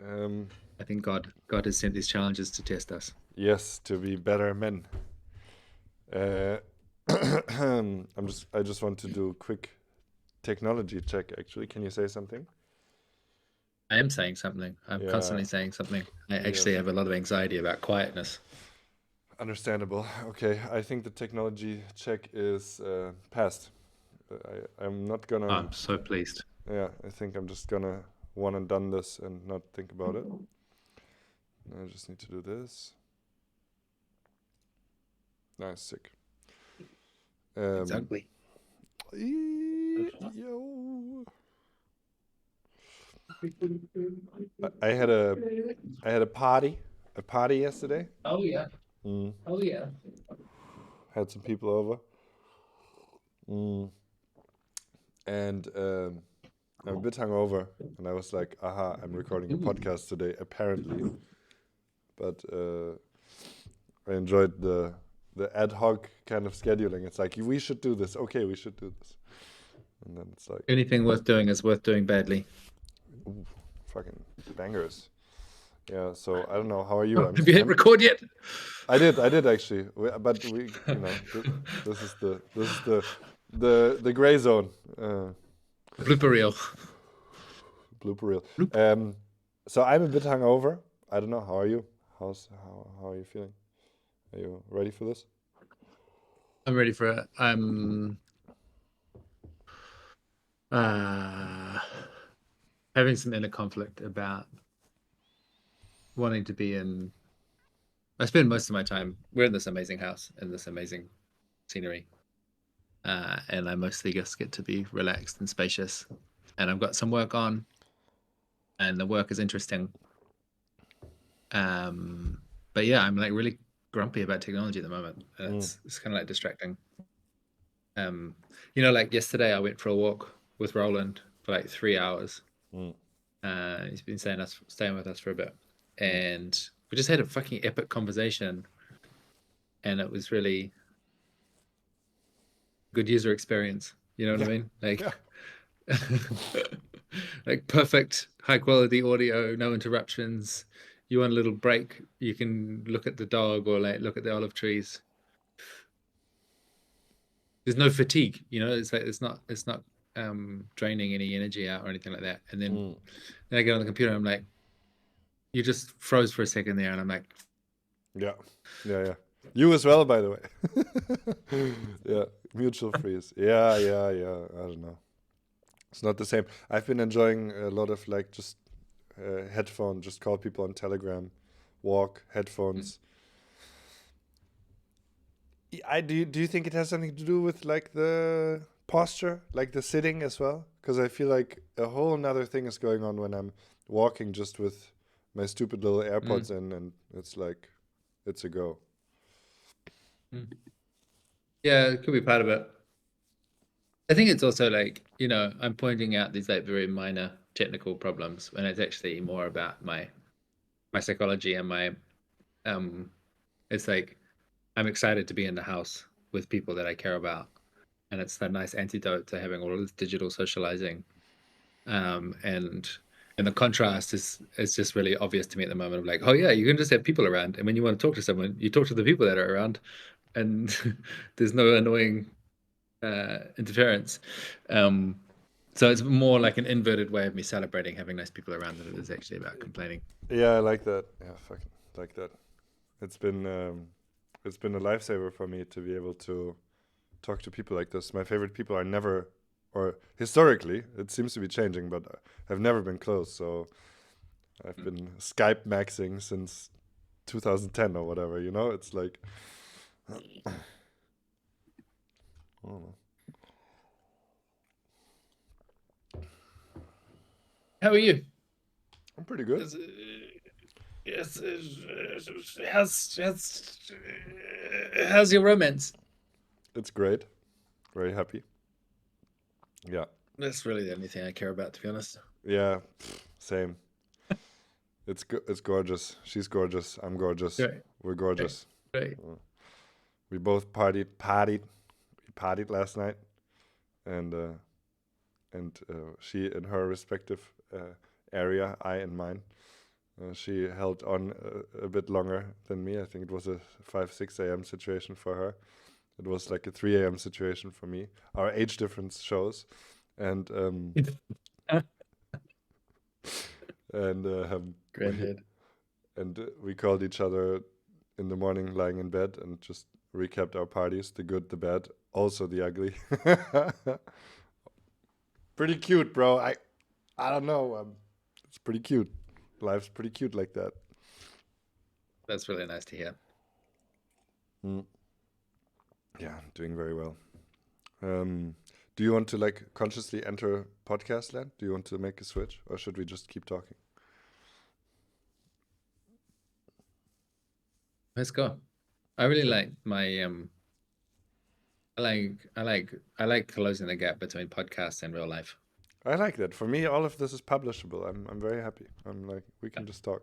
Um, I think God has sent these challenges to test us. yes, to be better men. Uh, I just want to do a quick technology check. Actually, can you say something? I am saying something. I'm Yeah, constantly saying something. I yeah. actually have a lot of anxiety about quietness. Understandable. Okay, I think the technology check is passed. I'm not gonna. I'm so pleased. Yeah, I think I'm just gonna one and done this and not think about it. I just need to do this. Nice, sick. It's Um, ugly. yo. I had a party yesterday. Oh yeah. Mm. Oh yeah. Had some people over. Mm. And I'm a bit hungover, and I was like, "Aha, I'm recording a Ooh. podcast today." Apparently, but I enjoyed the ad hoc kind of scheduling. It's like we should do this. Okay, we should do this, and then it's like, Anything worth doing is worth doing badly. ooh, fucking bangers. Yeah. So I don't know. How are you? Oh, have you hit record yet? I did actually, but this is the gray zone. Blooper reel. Blooper reel. Bloop. Um, so I'm a bit hungover. I don't know. How are you? How are you feeling? Are you ready for this? I'm ready for it. I'm uh, having some inner conflict about wanting to be in. I spend most of my time. We're in this amazing house in this amazing scenery, and I mostly just get to be relaxed and spacious. And I've got some work on, and the work is interesting. Um, but yeah, I'm like really grumpy about technology at the moment, and Mm, it's kind of like distracting. Um, like yesterday, I went for a walk with Roland for like 3 hours. mm, He's been staying with us for a bit, mm. and we just had a fucking epic conversation, and it was really good user experience. You know what I Yeah, mean? yeah, Like perfect high quality audio, no interruptions. You want a little break, you can look at the dog or like look at the olive trees. There's no fatigue, it's like it's not draining any energy out or anything like that. And then mm, I get on the computer, I'm like, you just froze for a second there, and I'm like, yeah, yeah, yeah. You as well, by the way. Yeah, mutual freeze. Yeah, yeah, yeah. I don't know. It's not the same. I've been enjoying a lot of like just headphone. Just call people on Telegram, walk mm, headphones. I do you think it has something to do with like the posture, like the sitting as well? Because I feel like a whole nother thing is going on when I'm walking just with my stupid little mm, AirPods in, and it's like it's a go. mm. Yeah, it could be part of it. I think it's also like, I'm pointing out these like very minor technical problems when it's actually more about my psychology and my um it's like I'm excited to be in the house with people that I care about. And it's a nice antidote to having all of this digital socializing. And the contrast is just really obvious to me at the moment of like, oh yeah, you can just have people around. And when you want to talk to someone, you talk to the people that are around and there's no annoying interference. Um, so it's more like an inverted way of me celebrating having nice people around than it is actually about complaining. Yeah, I like that. Yeah, fucking like that. It's been um, it's been a lifesaver for me to be able to talk to people like this. My favorite people are never, or historically, it seems to be changing, but have never been close. So I've been Skype maxing since 2010 or whatever. It's like, I don't know. How are you? I'm pretty good. Is, yes, how's your romance? It's great. Very happy. Yeah, That's really the only thing I care about, to be honest. yeah, same. It's gorgeous. She's gorgeous. I'm gorgeous. Right, We're right, gorgeous. right. Uh, We both partied last night, and she in her respective area, I in mine. She held on a bit longer than me. I think it was a 5-6 a.m. situation for her. It was like a 3 a.m. situation for me. Our age difference shows, and and Granddad. we called each other in the morning, lying in bed, and just recapped our parties: the good, the bad, also the ugly. Pretty cute, bro. I don't know. It's pretty cute. Life's pretty cute like that. That's really nice to hear. Mm. Yeah, doing very well. Do you want to like consciously enter podcast land? Do you want to make a switch, or should we just keep talking? Let's go. I really Okay. like my I like closing the gap between podcasts and real life. I like that. For me, all of this is publishable. I'm very happy. I'm like, we can Yeah. just talk.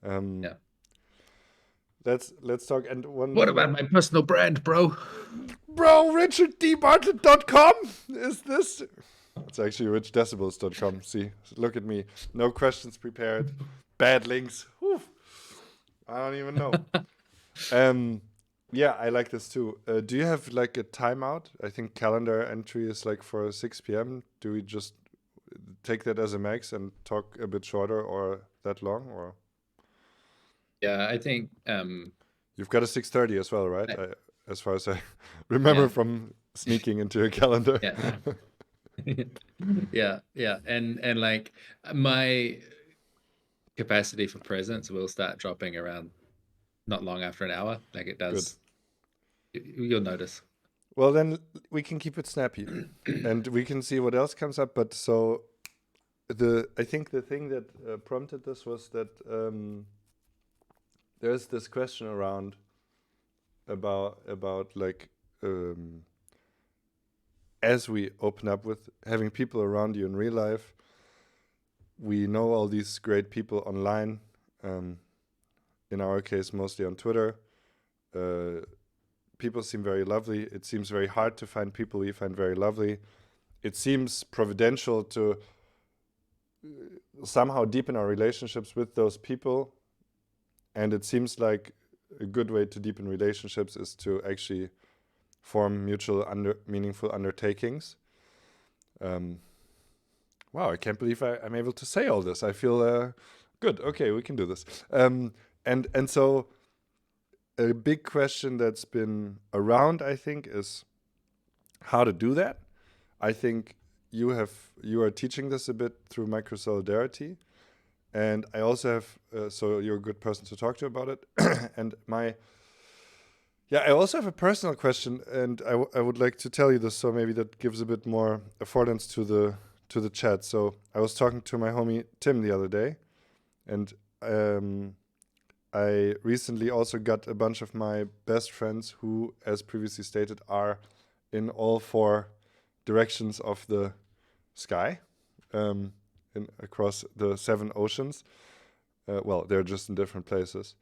Um, Yeah. let's talk. And one What thing, about my personal brand, bro? bro, RichardDBartlett.com is this? It's actually richdecibels.com. See, look at me. No questions prepared. Bad links. Whew. I don't even know. Yeah, I like this too. Do you have like a timeout? I think calendar entry is like for 6 p.m. Do we just take that as a max and talk a bit shorter or that long? Or Yeah, I think you've got a 6:30 as well, right? I- As far as I remember yeah, from sneaking into your calendar. yeah. Yeah. And like my capacity for presence will start dropping around not long after an hour. Like it Good. does. You'll notice. Well, then we can keep it snappy, and we can see what else comes up. But so I think the thing that prompted this was that there's this question around about like as we open up with having people around you in real life, we know all these great people online. In our case, mostly on Twitter. People seem very lovely. It seems very hard to find people we find very lovely. It seems providential to somehow deepen our relationships with those people. And it seems like a good way to deepen relationships is to actually form mutual meaningful undertakings. Wow, I can't believe I'm able to say all this. I feel good. Okay, we can do this. And so a big question that's been around, I think, is how to do that. I think you are teaching this a bit through Microsolidarity, and I also have. So you're a good person to talk to about it. And I also have a personal question, and I would like to tell you this, so maybe that gives a bit more affordance to the chat. So I was talking to my homie Tim the other day, and I recently also got a bunch of my best friends who, as previously stated, are in all 4 directions of the sky, across the 7 oceans. Well, they're just in different places.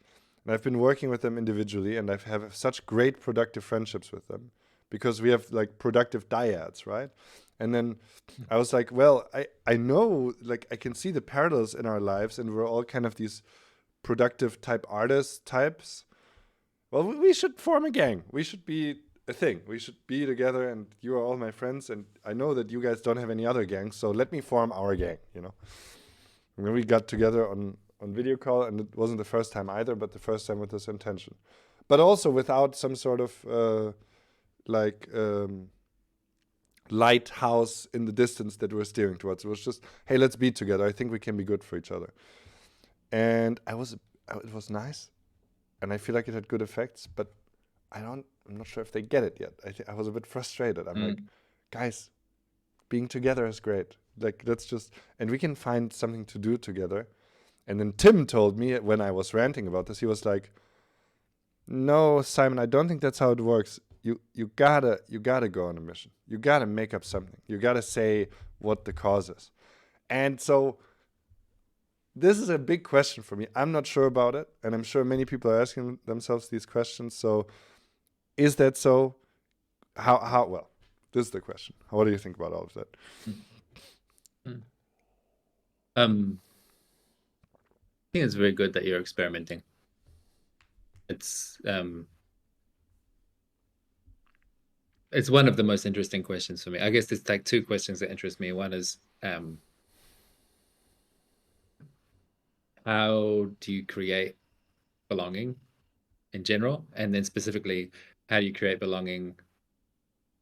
And I've been working with them individually, and I have such great productive friendships with them because we have like productive dyads, right? And then I was like, well, I know, like, I can see the parallels in our lives, and we're all kind of these productive type artist types. Well, we should form a gang. We should be a thing. We should be together, and you are all my friends, and I know that you guys don't have any other gangs, so let me form our gang, you know? And then we got together on video call, and it wasn't the first time either, but the first time with this intention. But also without some sort of lighthouse in the distance that we're steering towards. It was just, hey, let's be together. I think we can be good for each other. And it was nice, and I feel like it had good effects, but I'm not sure if they get it yet. I was a bit frustrated. I'm like, guys, being together is great. Like, let's just, and we can find something to do together. And then Tim told me when I was ranting about this, he was like, no, Simon, I don't think that's how it works. You gotta go on a mission. You gotta make up something. You gotta say what the cause is. And so this is a big question for me. I'm not sure about it, and I'm sure many people are asking themselves these questions. So is that so? How well, this is the question. What do you think about all of that? Um think it's very good that you're experimenting. It's one of the most interesting questions for me. I guess there's like two questions that interest me. One is how do you create belonging in general, and then specifically, how do you create belonging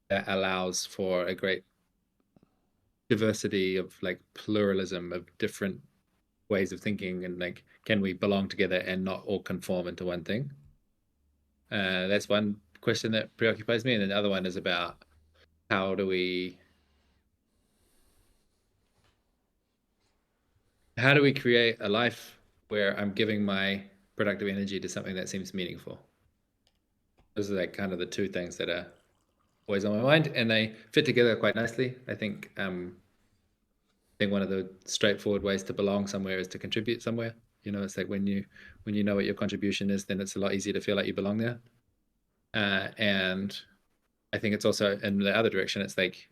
that allows for a great diversity of like pluralism of different ways of thinking, and like, can we belong together and not all conform into one thing? That's one question that preoccupies me, and then the other one is about how do we create a life where I'm giving my productive energy to something that seems meaningful? Those are like kind of the two things that are always on my mind, and they fit together quite nicely. I think one of the straightforward ways to belong somewhere is to contribute somewhere. It's like when you know what your contribution is, then it's a lot easier to feel like you belong there. And I think it's also in the other direction. It's like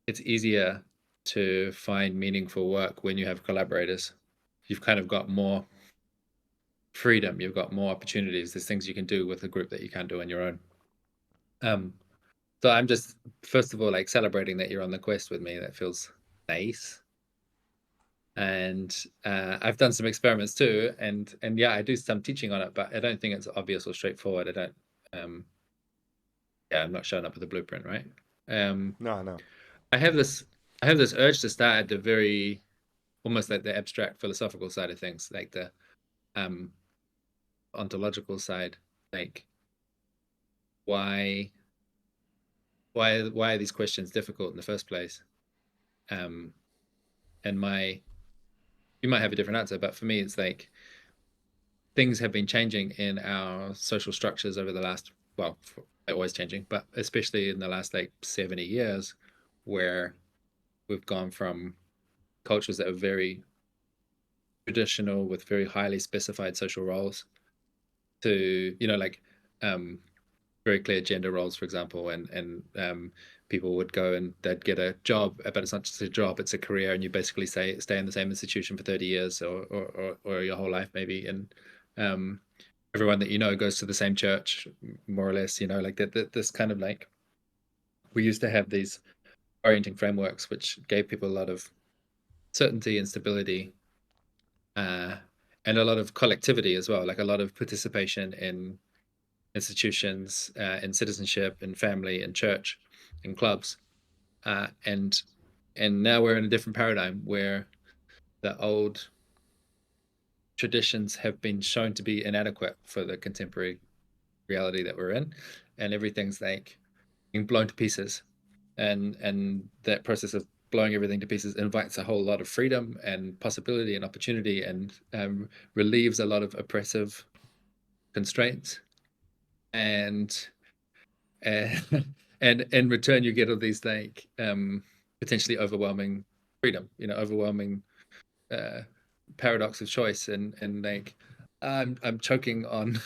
it's easier to find meaningful work when you have collaborators. You've kind of got more freedom. You've got more opportunities. There's things you can do with a group that you can't do on your own. So I'm just, first of all, like celebrating that you're on the quest with me. That feels nice. And I've done some experiments too, and yeah, I do some teaching on it, but I don't think it's obvious or straightforward. I don't. I'm not showing up with a blueprint, right? No. I have this urge to start at the very, almost like the abstract philosophical side of things, like the ontological side, like why are these questions difficult in the first place? And you might have a different answer, but for me, it's like things have been changing in our social structures over the last, well, they're always changing, but especially in the last like 70 years, where we've gone from cultures that are very traditional with very highly specified social roles to, like very clear gender roles, for example, and people would go and they'd get a job, but it's not just a job, it's a career, and you basically stay in the same institution for 30 years or your whole life maybe, and everyone that goes to the same church, more or less, like that this kind of like, we used to have these orienting frameworks which gave people a lot of certainty and stability, and a lot of collectivity as well, like a lot of participation in institutions, in citizenship, in family, in church, in clubs, and now we're in a different paradigm where the old traditions have been shown to be inadequate for the contemporary reality that we're in, and everything's like being blown to pieces, and that process of blowing everything to pieces invites a whole lot of freedom and possibility and opportunity, and relieves a lot of oppressive constraints, and and in return you get all these like potentially overwhelming freedom, overwhelming paradox of choice, and like I'm choking on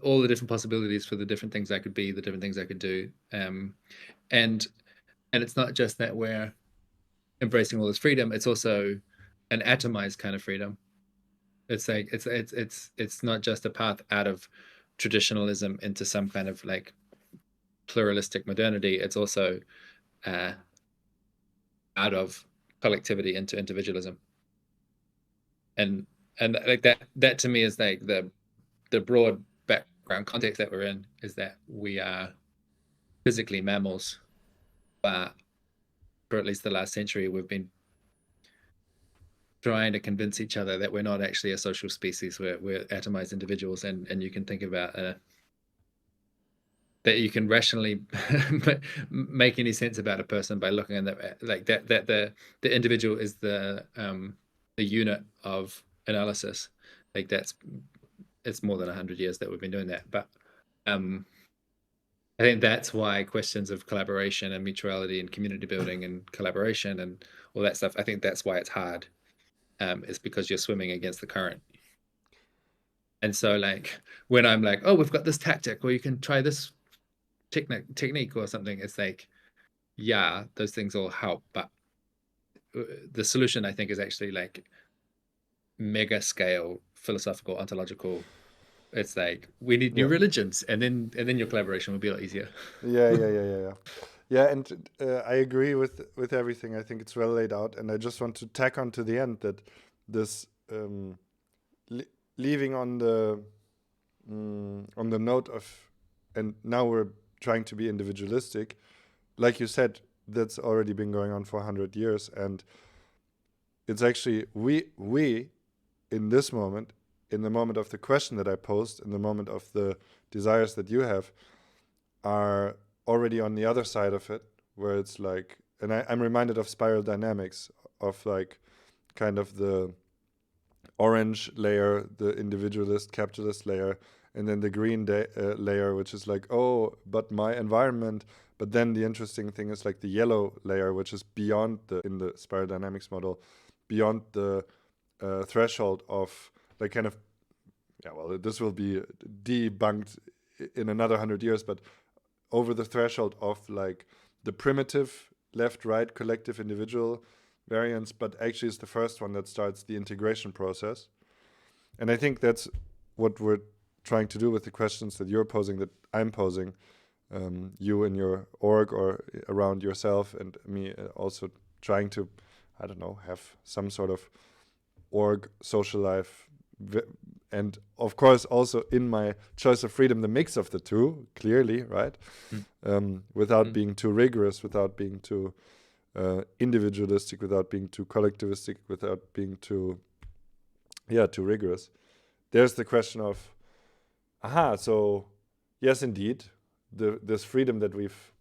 all the different possibilities for the different things I could be, the different things I could do, and it's not just that we're embracing all this freedom, it's also an atomized kind of freedom. It's like it's not just a path out of traditionalism into some kind of like pluralistic modernity, it's also out of collectivity into individualism, and like that to me is like the broad background context that we're in, is that we are physically mammals, but for at least the last century we've been trying to convince each other that we're not actually a social species, we're atomized individuals, and you can think about that you can rationally make any sense about a person by looking at that, like that the individual is the unit of analysis. Like it's more than 100 years that we've been doing that, but I think that's why questions of collaboration and mutuality and community building and collaboration and all that stuff, I think that's why it's hard. Is because you're swimming against the current. And so like when I'm like, oh, we've got this tactic, or you can try this technique or something, it's like, yeah, those things all help, but the solution, I think, is actually like mega scale philosophical, ontological. It's like we need new Yeah. religions, and then your collaboration will be a lot easier. Yeah, and I agree with everything. I think it's well laid out, and I just want to tack on to the end that this leaving on the note of, and now we're trying to be individualistic. Like you said, that's already been going on for 100 years, and it's actually we in this moment, in the moment of the question that I posed, in the moment of the desires that you have, are already on the other side of it, where it's like, and I'm reminded of spiral dynamics, of like kind of the orange layer, the individualist capitalist layer, and then the green layer, which is like, oh, but my environment. But then the interesting thing is like the yellow layer, which is beyond in the spiral dynamics model, beyond the threshold of like kind of, yeah, well, this will be debunked in another 100 years, but over the threshold of like the primitive left-right collective individual variance, but actually it's the first one that starts the integration process. And I think that's what we're trying to do with the questions that you're posing, that I'm posing, you and your org, or around yourself, and me also trying to, I don't know, have some sort of org social life, and of course also in my choice of freedom, the mix of the two, clearly, right? Without being too rigorous, without being too individualistic, without being too collectivistic, without being too rigorous. There's the question of, so yes, indeed, this freedom that we've,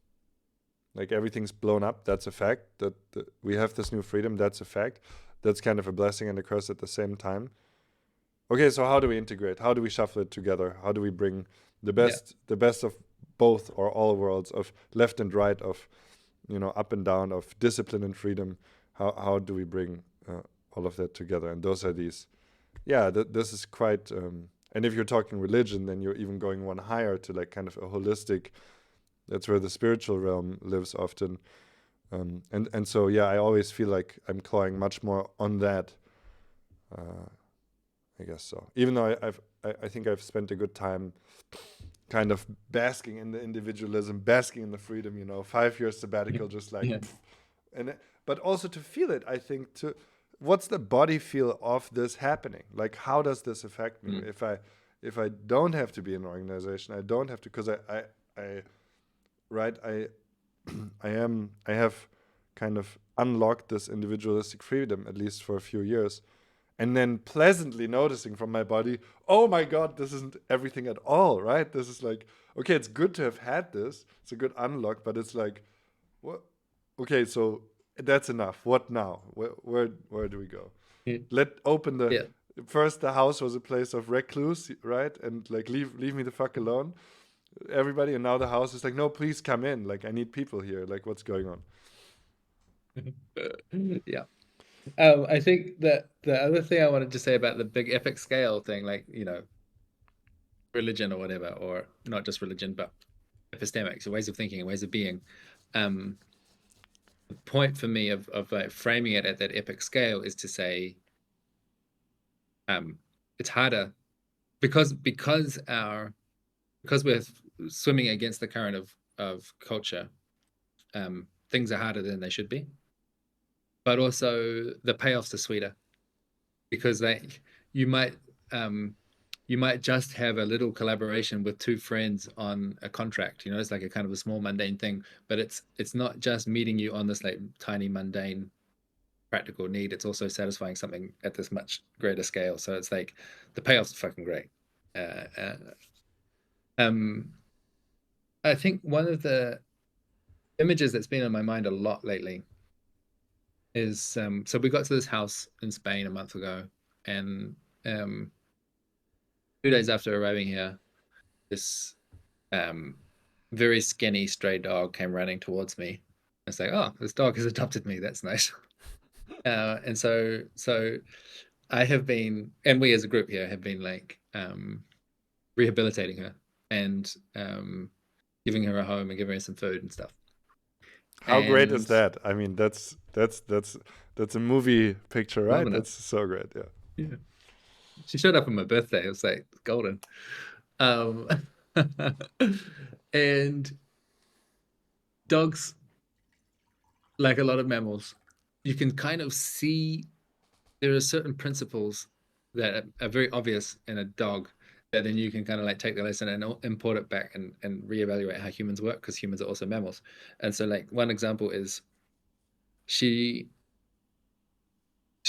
like, everything's blown up, that's a fact. That we have this new freedom, that's a fact. That's kind of a blessing and a curse at the same time. Okay, so how do we integrate? How do we shuffle it together? How do we bring the best of both or all worlds, of left and right, of up and down, of discipline and freedom? How do we bring all of that together? And those are these. Yeah, this is quite. And if you're talking religion, then you're even going one higher to like kind of a holistic. That's where the spiritual realm lives often. And so yeah, I always feel like I'm clawing much more on that. I guess so. Even though I think I've spent a good time kind of basking in the individualism, basking in the freedom, 5 years sabbatical, just like, but also to feel it, I think, what's the body feel of this happening? Like, how does this affect me? If I don't have to be in an organization, I don't have to, because I have kind of unlocked this individualistic freedom, at least for a few years, and then pleasantly noticing from my body, oh my God, this isn't everything at all, right? This is like, okay, it's good to have had this. It's a good unlock, but it's like, what? Okay, so that's enough. What now? Where do we go? Let open the. First, the house was a place of recluse, right? And like, leave me the fuck alone, everybody. And now the house is like, no, please come in. Like, I need people here. Like, what's going on? Yeah. I think that the other thing I wanted to say about the big epic scale thing, like, religion or whatever, or not just religion, but epistemics, ways of thinking, ways of being. The point for me of like framing it at that epic scale is to say, it's harder because we're swimming against the current of culture. Things are harder than they should be, but also the payoffs are sweeter, because like you might just have a little collaboration with two friends on a contract. It's like a kind of a small mundane thing, but it's not just meeting you on this like tiny mundane practical need. It's also satisfying something at this much greater scale. So it's like the payoffs are fucking great. I think one of the images that's been on my mind a lot lately is so we got to this house in Spain a month ago, and 2 days after arriving here, this very skinny stray dog came running towards me. It's like, oh, this dog has adopted me. That's nice. And so I have been, and we as a group here have been like rehabilitating her and giving her a home and giving her some food and stuff. How great is that? I mean, that's That's a movie picture, right? Loving it. That's so great. Yeah. Yeah. She showed up on my birthday. It was like golden. Um, and dogs, like a lot of mammals, you can kind of see there are certain principles that are very obvious in a dog that then you can kind of like take the lesson and import it back and reevaluate how humans work, because humans are also mammals. And so like one example is she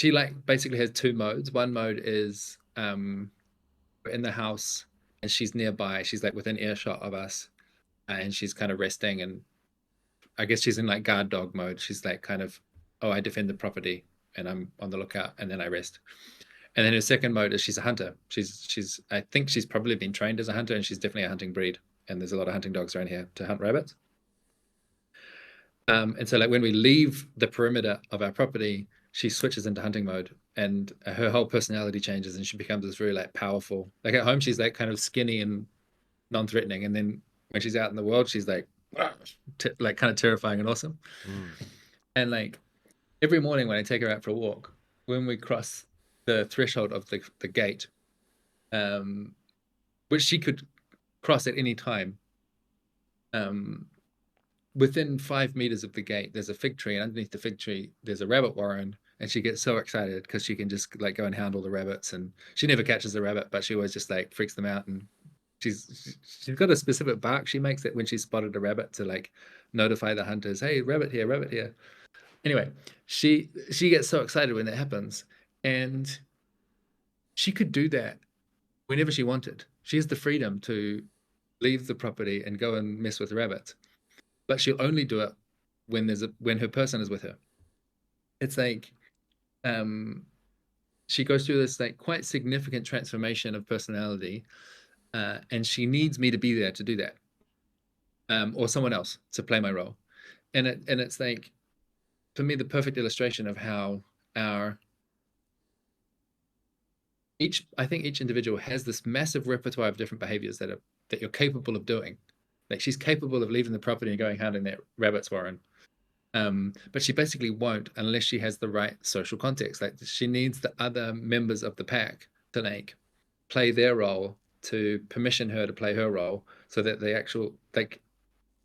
like basically has two modes. One mode is we're in the house and she's nearby. She's like within earshot of us, and she's kind of resting. And I guess she's in like guard dog mode. She's like kind of, oh, I defend the property and I'm on the lookout, and then I rest. And then her second mode is she's a hunter. She's I think she's probably been trained as a hunter, and she's definitely a hunting breed. And there's a lot of hunting dogs around here to hunt rabbits. And so like when we leave the perimeter of our property, she switches into hunting mode, and her whole personality changes, and she becomes this very like powerful. Like at home, she's like kind of skinny and non-threatening, and then when she's out in the world, she's like like kind of terrifying and awesome. And like every morning when I take her out for a walk, when we cross the threshold of the gate, which she could cross at any time, within 5 meters of the gate, there's a fig tree, and underneath the fig tree, there's a rabbit warren. And she gets so excited because she can just like go and hound all the rabbits, and she never catches a rabbit, but she always just like freaks them out. And she's got a specific bark she makes it when she's spotted a rabbit to like notify the hunters, hey, rabbit here, rabbit here. Anyway, she gets so excited when that happens, and she could do that whenever she wanted. She has the freedom to leave the property and go and mess with rabbits, but she'll only do it when her person is with her. It's like she goes through this like quite significant transformation of personality, and she needs me to be there to do that, or someone else to play my role. And it's like, for me, the perfect illustration of how I think each individual has this massive repertoire of different behaviors that you're capable of doing. Like she's capable of leaving the property and going hunting that rabbit's warren. But she basically won't unless she has the right social context. Like she needs the other members of the pack to like play their role, to permission her to play her role, so that the actual like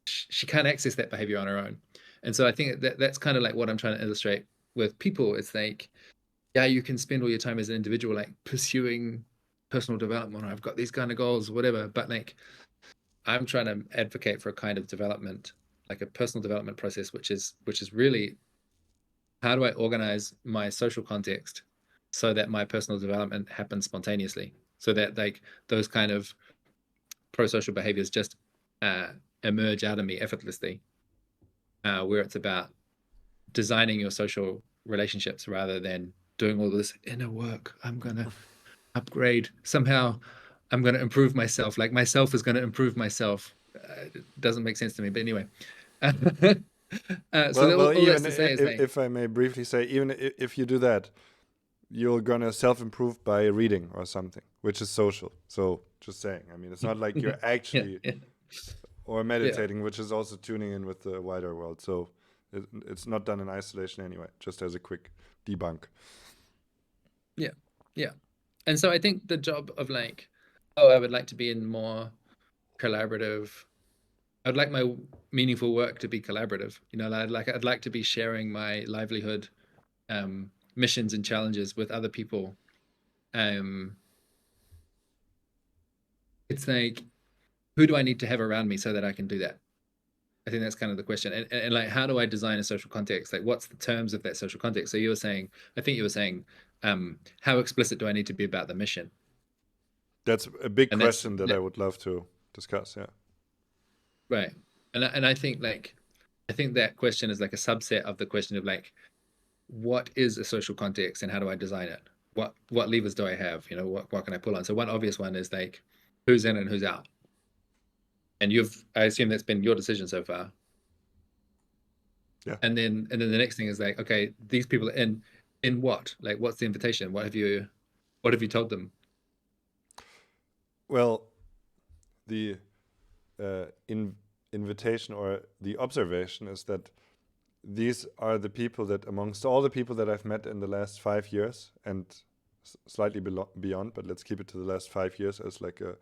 she can't access that behavior on her own. And so I think that's kind of like what I'm trying to illustrate with people. It's like, yeah, you can spend all your time as an individual like pursuing personal development, or I've got these kind of goals, whatever. But like I'm trying to advocate for a kind of development, like a personal development process, which is really, how do I organize my social context so that my personal development happens spontaneously, so that like those kind of pro-social behaviors just emerge out of me effortlessly, where it's about designing your social relationships rather than doing all this inner work. I'm going to upgrade somehow. I'm going to improve myself. Like myself is going to improve myself. It doesn't make sense to me. But anyway, so all Even that's to say is like, if I may briefly say, even if you do that, you're gonna self-improve by reading or something, which is social. So just saying, I mean, it's not like you're actually yeah. or meditating, which is also tuning in with the wider world. So it's not done in isolation anyway. Just as a quick debunk. Yeah. And so I think the job of like, oh, I would like to be in more collaborative. I'd like my meaningful work to be collaborative. You know, I'd like to be sharing my livelihood, missions and challenges with other people. It's like, who do I need to have around me so that I can do that? I think that's kind of the question. And like, how do I design a social context? Like, what's the terms of that social context? So you were saying, I think you were saying, how explicit do I need to be about the mission? That's a big And question that I would love to discuss. Yeah. right. And I think like, I think that question is like a subset of the question of like, what is a social context and how do I design it? What levers do I have? You know, what can I pull on? So one obvious one is like, who's in and who's out. And I assume that's been your decision so far. Yeah. And then the next thing is like, okay, these people are in what? Like, what's the invitation? What have you told them? Well, the invitation or the observation is that these are the people that, amongst all the people that I've met in the last 5 years, and slightly beyond, but let's keep it to the last 5 years as like a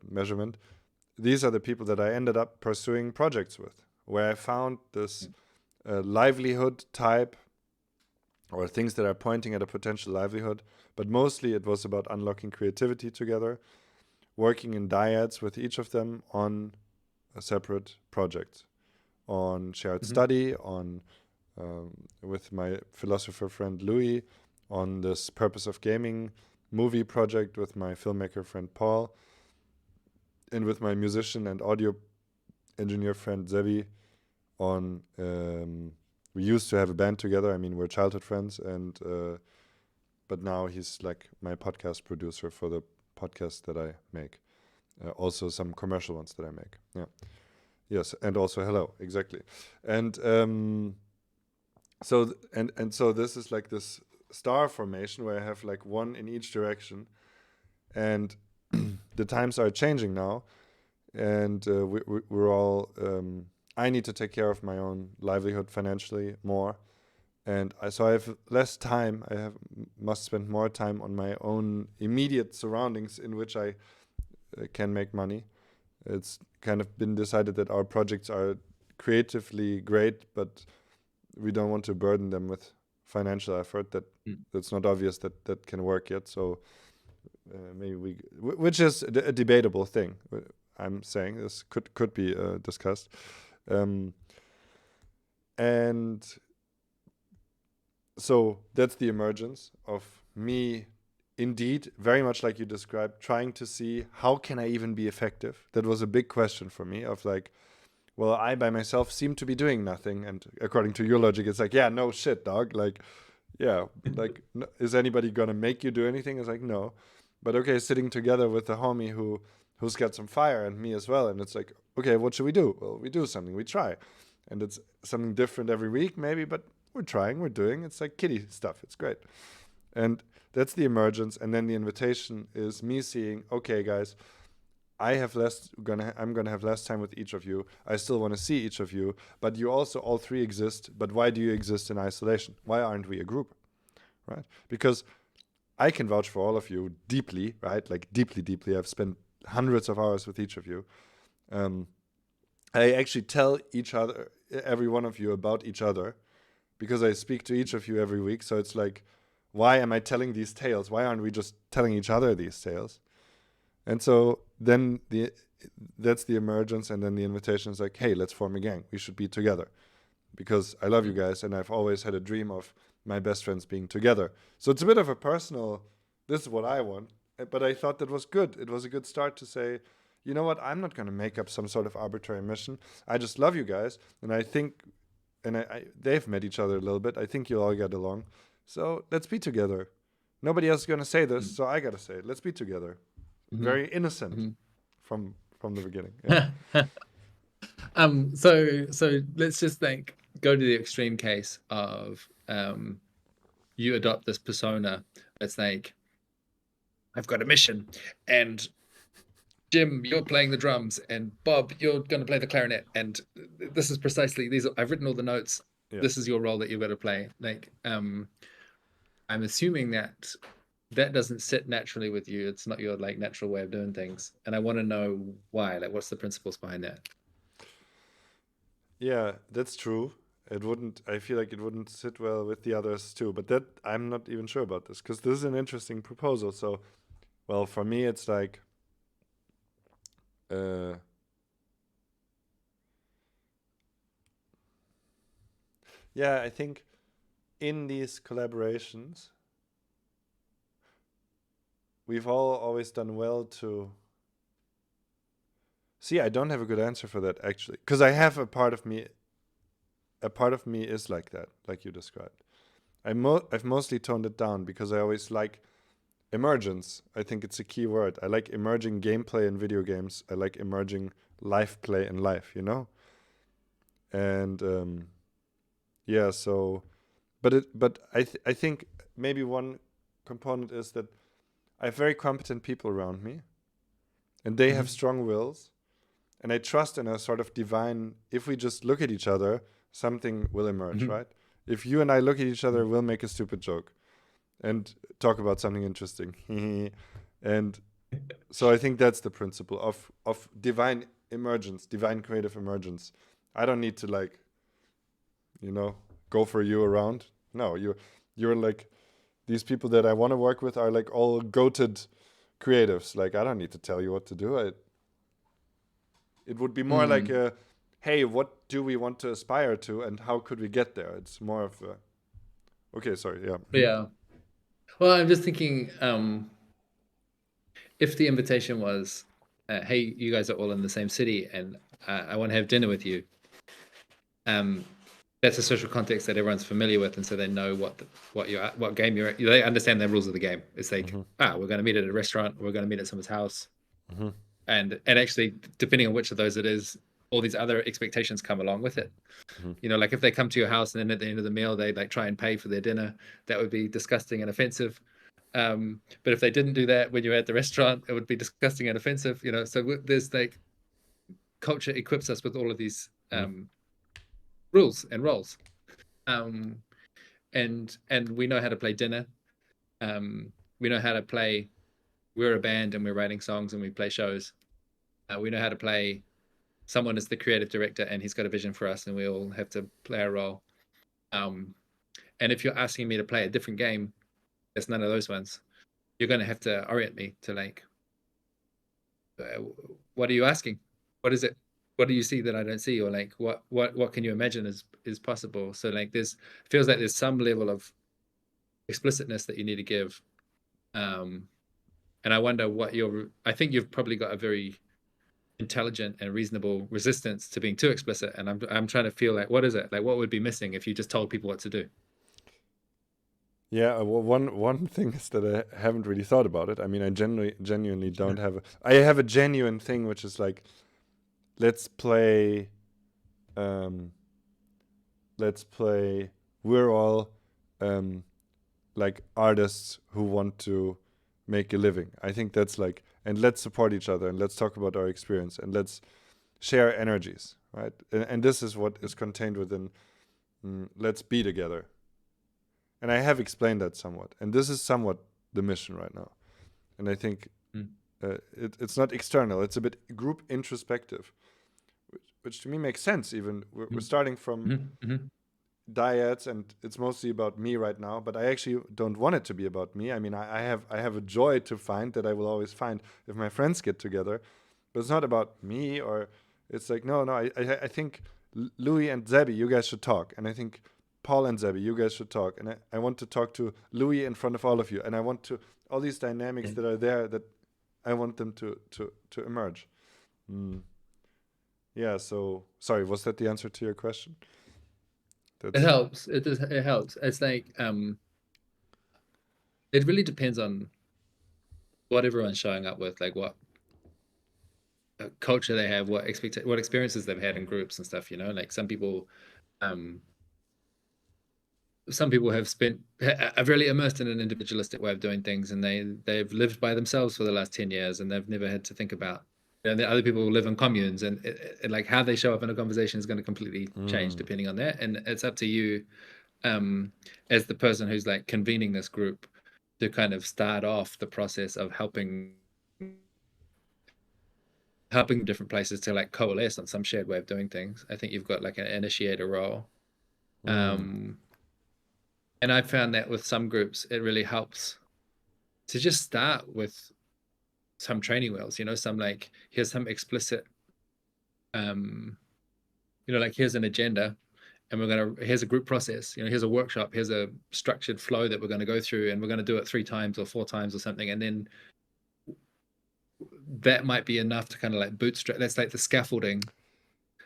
measurement. These are the people that I ended up pursuing projects with, where I found this livelihood type, or things that are pointing at a potential livelihood. But mostly it was about unlocking creativity together, working in dyads with each of them on a separate project, on shared study, on with my philosopher friend Louis, on this Purpose of Gaming movie project with my filmmaker friend Paul, and with my musician and audio engineer friend Zevi on we used to have a band together. I mean, we're childhood friends, and but now he's like my podcast producer for the podcast that I make. Also some commercial ones that I make. Yeah. Yes, and also hello, exactly. And so this is like this star formation where I have like one in each direction, and the times are changing now, and we're all I need to take care of my own livelihood financially more, and so I have less time. Must spend more time on my own immediate surroundings in which I can make money. It's kind of been decided that our projects are creatively great, but we don't want to burden them with financial effort. That's not obvious that can work yet. So maybe which is a debatable thing. I'm saying this could be discussed, and so that's the emergence of me. Indeed, very much like you described, trying to see how can I even be effective. That was a big question for me of like, well, I by myself seem to be doing nothing. And according to your logic, it's like, yeah, no shit, dog. Like, yeah, like, is anybody going to make you do anything? It's like, no. But okay, sitting together with a homie who's got some fire, and me as well. And it's like, okay, what should we do? Well, we do something, we try. And it's something different every week maybe, but we're trying, we're doing. It's like kiddie stuff. It's great. And that's the emergence. And then the invitation is me seeing, okay, guys, I'm gonna have less time with each of you. I still want to see each of you, but you also all three exist. But why do you exist in isolation? Why aren't we a group, right? Because I can vouch for all of you deeply, right? Like deeply, deeply. I've spent hundreds of hours with each of you. I actually tell every one of you about each other, because I speak to each of you every week. So it's like, why am I telling these tales? Why aren't we just telling each other these tales? And so then that's the emergence, and then the invitation is like, hey, let's form a gang. We should be together, because I love you guys, and I've always had a dream of my best friends being together. So it's a bit of a personal, this is what I want, but I thought that was good. It was a good start to say, you know what, I'm not going to make up some sort of arbitrary mission. I just love you guys, and I think, and they've met each other a little bit. I think you'll all get along. So let's be together. Nobody else is going to say this, so I got to say it. Let's be together. Very innocent from the beginning. Yeah. So let's just go to the extreme case of you adopt this persona. It's like, I've got a mission, and Jim, you're playing the drums, and Bob, you're going to play the clarinet, and this is precisely I've written all the notes. Yeah. This is your role that you've got to play. Like, I'm assuming that doesn't sit naturally with you. It's not your like natural way of doing things, and I want to know why. Like, what's the principles behind that? Yeah, that's true. I feel like it wouldn't sit well with the others too, but that I'm not even sure about this, because this is an interesting proposal. So, well, for me, it's like, yeah, I think in these collaborations, we've all always done well to see. I don't have a good answer for that, actually, because I have a part of me is like that, like you described. I've mostly toned it down, because I always like emergence. I think it's a key word. I like emerging gameplay in video games. I like emerging life play in life, you know? And yeah, so but I think maybe one component is that I have very competent people around me, and they have strong wills, and I trust in a sort of divine, if we just look at each other, something will emerge, Mhm. right? If you and I look at each other, we'll make a stupid joke and talk about something interesting. And so I think that's the principle of divine emergence, divine creative emergence. I don't need to like, you know, go for you around. No, you're like these people that I want to work with are like all goated creatives. Like I don't need to tell you what to do. It would be more like Mm. a, hey, what do we want to aspire to, and how could we get there? It's more of a, okay, sorry, yeah. Yeah. Well, I'm just thinking, if the invitation was, "Hey, you guys are all in the same city, and I want to have dinner with you," um, that's a social context that everyone's familiar with, and so they know what game you're at. They understand the rules of the game. It's like, Mm-hmm. we're going to meet at a restaurant, we're going to meet at someone's house, Mm-hmm. and actually, depending on which of those it is, all these other expectations come along with it. Mm-hmm. You know, like if they come to your house and then at the end of the meal they like try and pay for their dinner, that would be disgusting and offensive. But if they didn't do that when you're at the restaurant, it would be disgusting and offensive. You know, so there's like culture equips us with all of these rules and roles, um, and we know how to play dinner. We know how to play. We're a band and we're writing songs and we play shows. We know how to play. Someone is the creative director and he's got a vision for us, and we all have to play a role. Um, and if you're asking me to play a different game, it's none of those ones. You're going to have to orient me to like, what are you asking? What is it? What do you see that I don't see? Or like, what can you imagine is possible? So like, there's feels like there's some level of explicitness that you need to give. Um, and I wonder what I think you've probably got a very intelligent and reasonable resistance to being too explicit. And I'm trying to feel like, what is it? Like, what would be missing if you just told people what to do? Yeah, well, one thing is that I haven't really thought about it. I mean, I genuinely don't have a. I have a genuine thing, which is like, let's play, um, let's play. We're all, um, like artists who want to make a living. I think that's like, and let's support each other and let's talk about our experience and let's share energies, right? And this is what is contained within. Let's be together. And I have explained that somewhat. And this is somewhat the mission right now. And I think Mm. it's not external, it's a bit group introspective, which to me makes sense. Even we're starting from Mm-hmm. dyads, and it's mostly about me right now, but I actually don't want it to be about me. I mean, I have a joy to find that I will always find if my friends get together, but it's not about me. Or it's like, no, I think Louis and Zebby, you guys should talk. And I think Paul and Zebby, you guys should talk. And I want to talk to Louis in front of all of you. And I want to, all these dynamics that are there, that I want them to emerge. Mm. Yeah, so, sorry, was that the answer to your question? It That's, helps. It does. It helps. It's like, it really depends on what everyone's showing up with, like what culture they have, what experiences they've had in groups and stuff. You know, like um, some people have spent are really immersed in an individualistic way of doing things, and they've lived by themselves for the last 10 years, and they've never had to think about. And the other people live in communes, and like how they show up in a conversation is going to completely change mm, depending on that. And it's up to you, as the person who's like convening this group, to kind of start off the process of helping different places to like coalesce on some shared way of doing things. I think you've got like an initiator role. mm, Um, and I found that with some groups, it really helps to just start with some training wheels, you know, some like, here's some explicit, um, like here's an agenda, and here's a group process, here's a workshop, here's a structured flow that we're going to go through, and we're going to do it 3 times or 4 times or something. And then that might be enough to kind of like bootstrap. That's like the scaffolding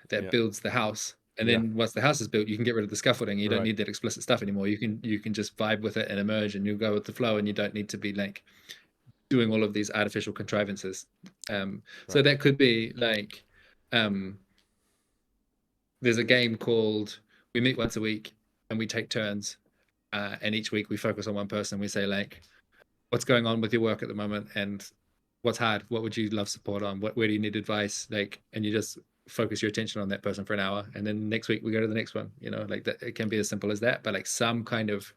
that yeah, builds the house. And yeah, then once the house is built, you can get rid of the scaffolding. You don't right, need that explicit stuff anymore. You can just vibe with it and emerge, and you go with the flow, and you don't need to be like doing all of these artificial contrivances. So right. that could be like, there's a game called, we meet once a week and we take turns, and each week we focus on one person. We say like, what's going on with your work at the moment, and what's hard, what would you love support on, where do you need advice, like, and you just focus your attention on that person for an hour, and then next week we go to the next one. Like that, it can be as simple as that, but like some kind of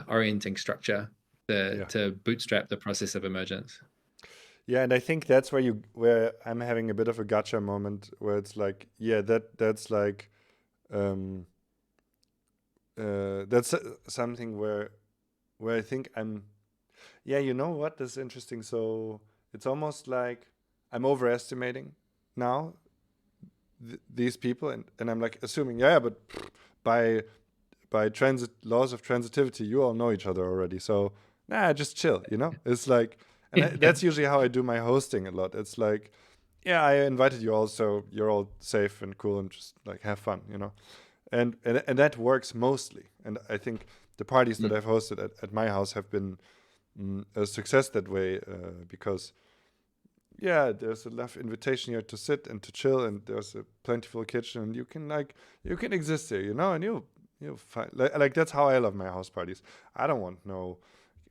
orienting structure to bootstrap the process of emergence. Yeah, and I think that's where I'm having a bit of a gotcha moment, where it's like, yeah, that's like, that's something where I think yeah, you know what? This is interesting. So it's almost like I'm overestimating now these people, and I'm like assuming, yeah, but by laws of transitivity, you all know each other already. So just chill, It's like, and that's usually how I do my hosting a lot. It's like, yeah, I invited you all, so you're all safe and cool, and just like have fun, And that works mostly. And I think the parties that I've hosted at my house have been a success that way, because there's enough invitation here to sit and to chill, and there's a plentiful kitchen, and you can exist there, and you'll find like that's how I love my house parties. I don't want no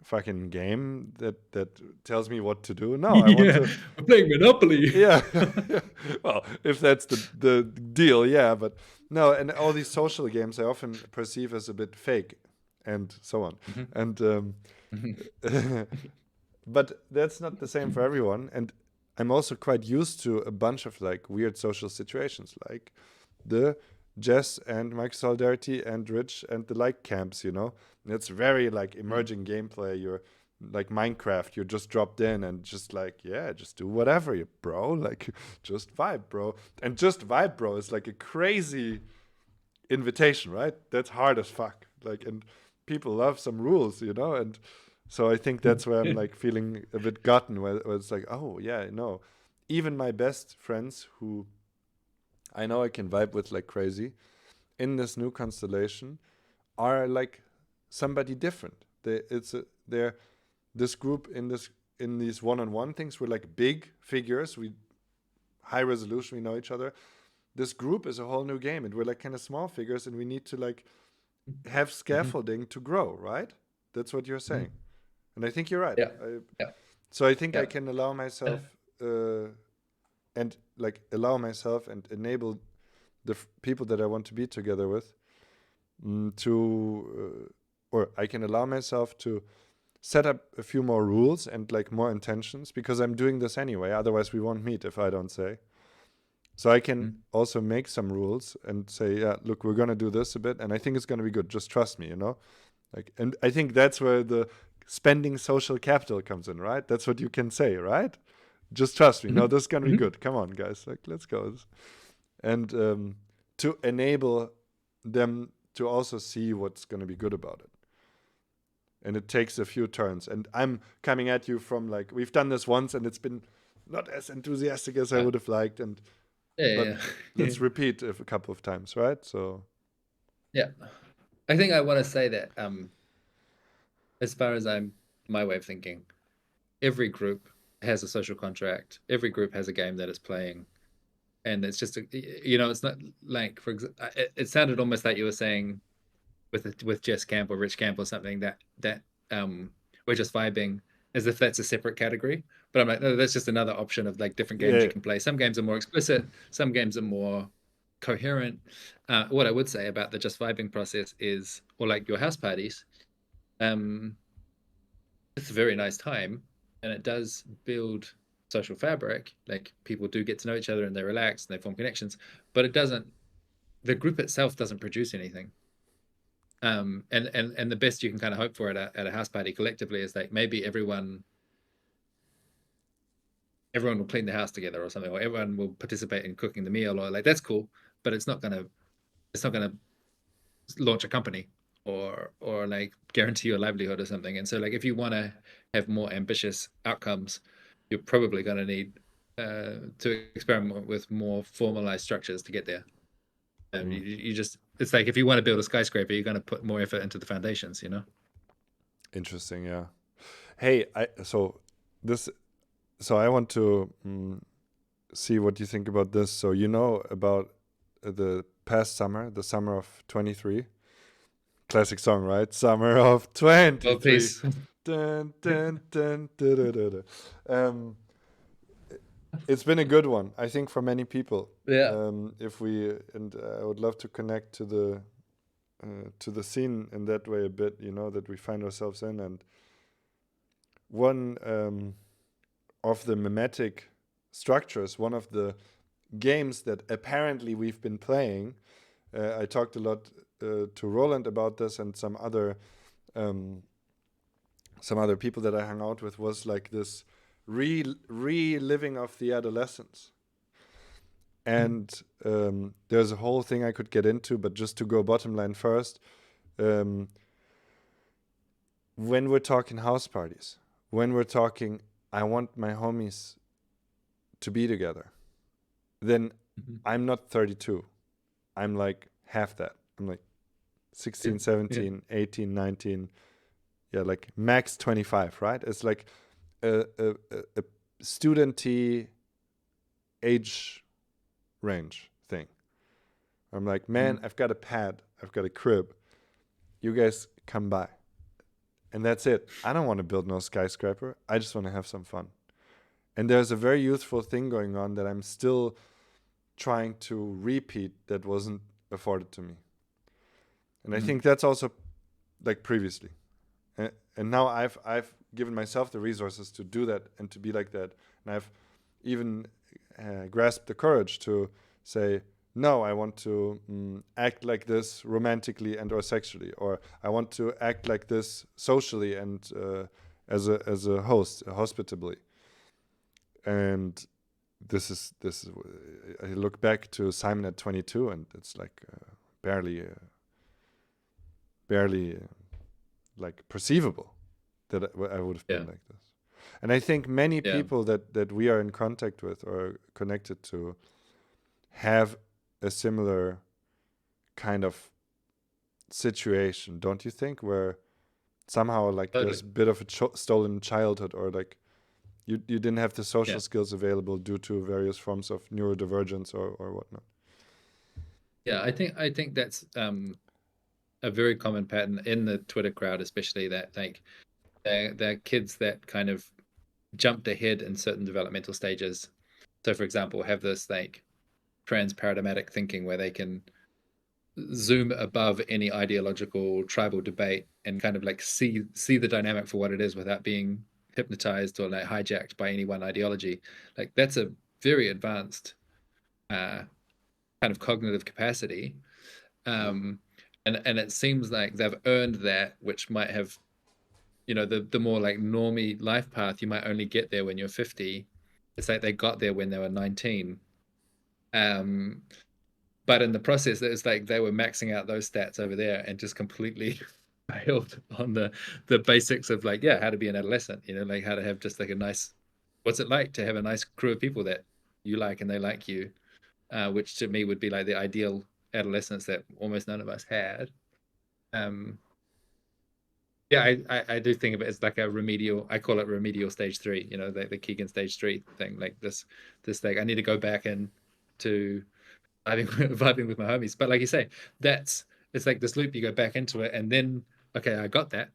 fucking game that tells me what to do. No, I want to. We're playing Monopoly. Yeah. Well, if that's the deal, yeah, but no, and all these social games I often perceive as a bit fake, and so on, and but that's not the same for everyone. And I'm also quite used to a bunch of like weird social situations, like the Jess and Microsolidarity and Rich and the like camps, And it's very like emerging gameplay. You're like Minecraft, you're just dropped in and just like, just do whatever, bro. Like, just vibe, bro. And just vibe, bro, is like a crazy invitation, right? That's hard as fuck. Like, and people love some rules, And so I think that's where I'm like feeling a bit gotten, where it's like, oh yeah, no. Even my best friends, who I know I can vibe with like crazy, in this new constellation, are like somebody different. They're this group in these one-on-one things. We're like big figures. We high resolution. We know each other. This group is a whole new game, and we're like kind of small figures, and we need to like have scaffolding to grow. Right? That's what you're saying, and I think you're right. Yeah. So I think I can allow myself and enable the people that I want to be together with or I can allow myself to set up a few more rules and like more intentions, because I'm doing this anyway. Otherwise we won't meet if I don't say. So I can also make some rules and say, yeah, look, we're going to do this a bit, and I think it's going to be good. Just trust me, Like, and I think that's where the spending social capital comes in, right? That's what you can say, right? Just trust me. No, this is going to be good. Come on, guys. Like, let's go. And to enable them to also see what's going to be good about it. And it takes a few turns. And I'm coming at you from like, we've done this once and it's been not as enthusiastic as I would have liked. And let's repeat a couple of times, right? So yeah, I think I want to say that as far as my way of thinking, every group has a social contract. Every group has a game that it's playing, and it's just it's not like, for example, it sounded almost like you were saying with Jess Camp or Rich Camp or something that we're just vibing, as if that's a separate category. But I'm like, no, that's just another option of like different games you can play. Some games are more explicit, some games are more coherent. What I would say about the just vibing process is, or like your house parties, it's a very nice time, and it does build social fabric. Like, people do get to know each other and they relax and they form connections, but the group itself doesn't produce anything. And the best you can kind of hope for at a house party collectively is like maybe everyone will clean the house together or something, or everyone will participate in cooking the meal, or like, that's cool, but it's not gonna launch a company or like guarantee your livelihood or something. And so like, if you want to have more ambitious outcomes, you're probably going to need to experiment with more formalized structures to get there. You just, it's like, if you want to build a skyscraper, you're going to put more effort into the foundations, Interesting, yeah. Hey, so I want to see what you think about this. So about the past summer, the summer of 23. Classic song, right? Summer of 23. Oh, please. Dun, dun, dun, dun, dun, dun, dun. It's been a good one, I think, for many people. Yeah. If we and I would love to connect to the scene in that way a bit, you know, that we find ourselves in. And one of the mimetic structures, one of the games that apparently we've been playing. I talked a lot to Roland about this and um, some other people that I hung out with, was like this reliving of the adolescence. And there's a whole thing I could get into, but just to go bottom line first, um, when we're talking house parties, when we're talking, I want my homies to be together, then I'm not 32. I'm like half that. I'm like 16, Yeah. 17, 18, 19. Yeah, like max 25, right? It's like a student-y age range thing. I'm like, man, I've got a pad, I've got a crib. You guys come by. And that's it. I don't want to build no skyscraper. I just want to have some fun. And there's a very youthful thing going on that I'm still trying to repeat that wasn't afforded to me. And I think that's also like previously. And now I've given myself the resources to do that and to be like that. And I've even grasped the courage to say, no, I want to act like this romantically and or sexually, or I want to act like this socially and as a host, hospitably. And this is I look back to Simon at 22, and it's like barely like perceivable that I would have been like this. And I think many people that we are in contact with or connected to have a similar kind of situation, don't you think? Where somehow like there's a bit of a stolen childhood, or like you didn't have the social skills available due to various forms of neurodivergence or whatnot. Yeah, I think that's a very common pattern in the Twitter crowd, especially that like they're kids that kind of jumped ahead in certain developmental stages. So, for example, have this like trans-paradigmatic thinking where they can zoom above any ideological tribal debate and kind of like see the dynamic for what it is without being hypnotized or like hijacked by any one ideology. Like that's a very advanced kind of cognitive capacity. And it seems like they've earned that, which might have, you know, the more like normie life path, you might only get there when you're 50. It's like they got there when they were 19. But in the process, it's like they were maxing out those stats over there and just completely failed on the basics of like, how to be an adolescent, you know, like how to have just like a nice, what's it like to have a nice crew of people that you like and they like you, which to me would be like the ideal adolescence that almost none of us had. I do think of it as like a remedial, I call it remedial stage 3, you know, the Keegan stage 3 thing, like this thing. I need to go back in to vibing with my homies. But like you say, it's like this loop, you go back into it and then, okay, I got that.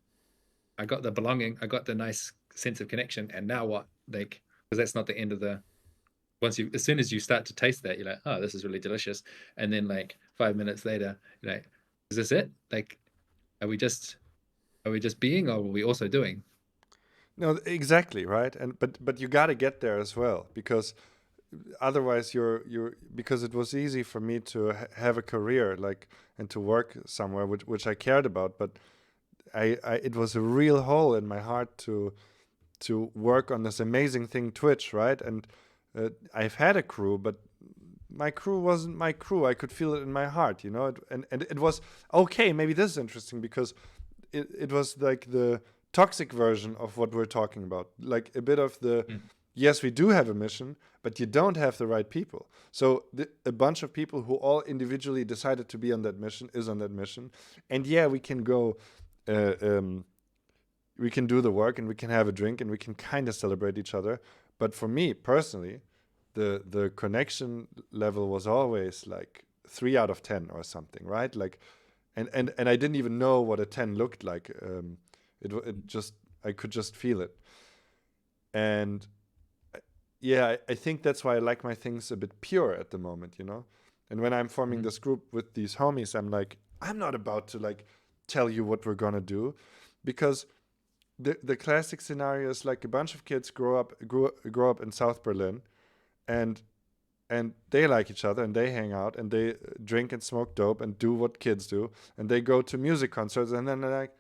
I got the belonging, I got the nice sense of connection. And now what? Like, because that's not the end of as soon as you start to taste that, you're like, oh, this is really delicious. And then like 5 minutes later, you're like, is this it? Like, are we just being, or are we also doing? No, exactly, right. And but you got to get there as well, because otherwise you're because it was easy for me to have a career, like, and to work somewhere which I cared about, but I it was a real hole in my heart to work on this amazing thing, Twitch, right? And I've had a crew, but my crew wasn't my crew. I could feel it in my heart, you know. And it was okay. Maybe this is interesting because it was like the toxic version of what we're talking about, like a bit of the yes, we do have a mission, but you don't have the right people. So a bunch of people who all individually decided to be on that mission is on that mission, and yeah, we can go. We can do the work and we can have a drink and we can kind of celebrate each other. But for me personally, the connection level was always like 3 out of 10 or something, right? Like, and I didn't even know what a 10 looked like. It just I could just feel it, and yeah, I think that's why I like my things a bit pure at the moment, you know? And when I'm forming Mhm. this group with these homies, I'm like, I'm not about to like tell you what we're gonna do, because the classic scenario is like a bunch of kids grow up in South Berlin, and they like each other and they hang out and they drink and smoke dope and do what kids do, and they go to music concerts, and then they're like,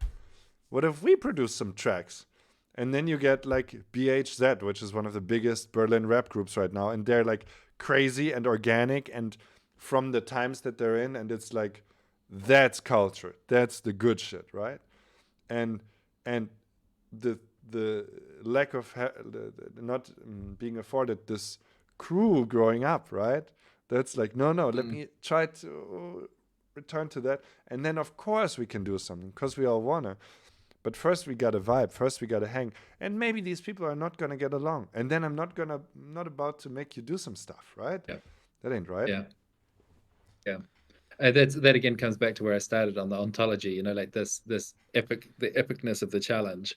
what if we produce some tracks? And then you get like BHZ, which is one of the biggest Berlin rap groups right now, and they're like crazy and organic and from the times that they're in, and it's like, that's culture, that's the good shit, right? And and the lack of not being afforded this crew growing up, right? That's like, no, let Mm. me try to return to that, and then of course we can do something because we all wanna. But first we gotta vibe. First we gotta hang, and maybe these people are not gonna get along, and then I'm not about to make you do some stuff, right? Yeah. That ain't right. Yeah. Yeah. That again comes back to where I started on the ontology, you know, like the epicness of the challenge.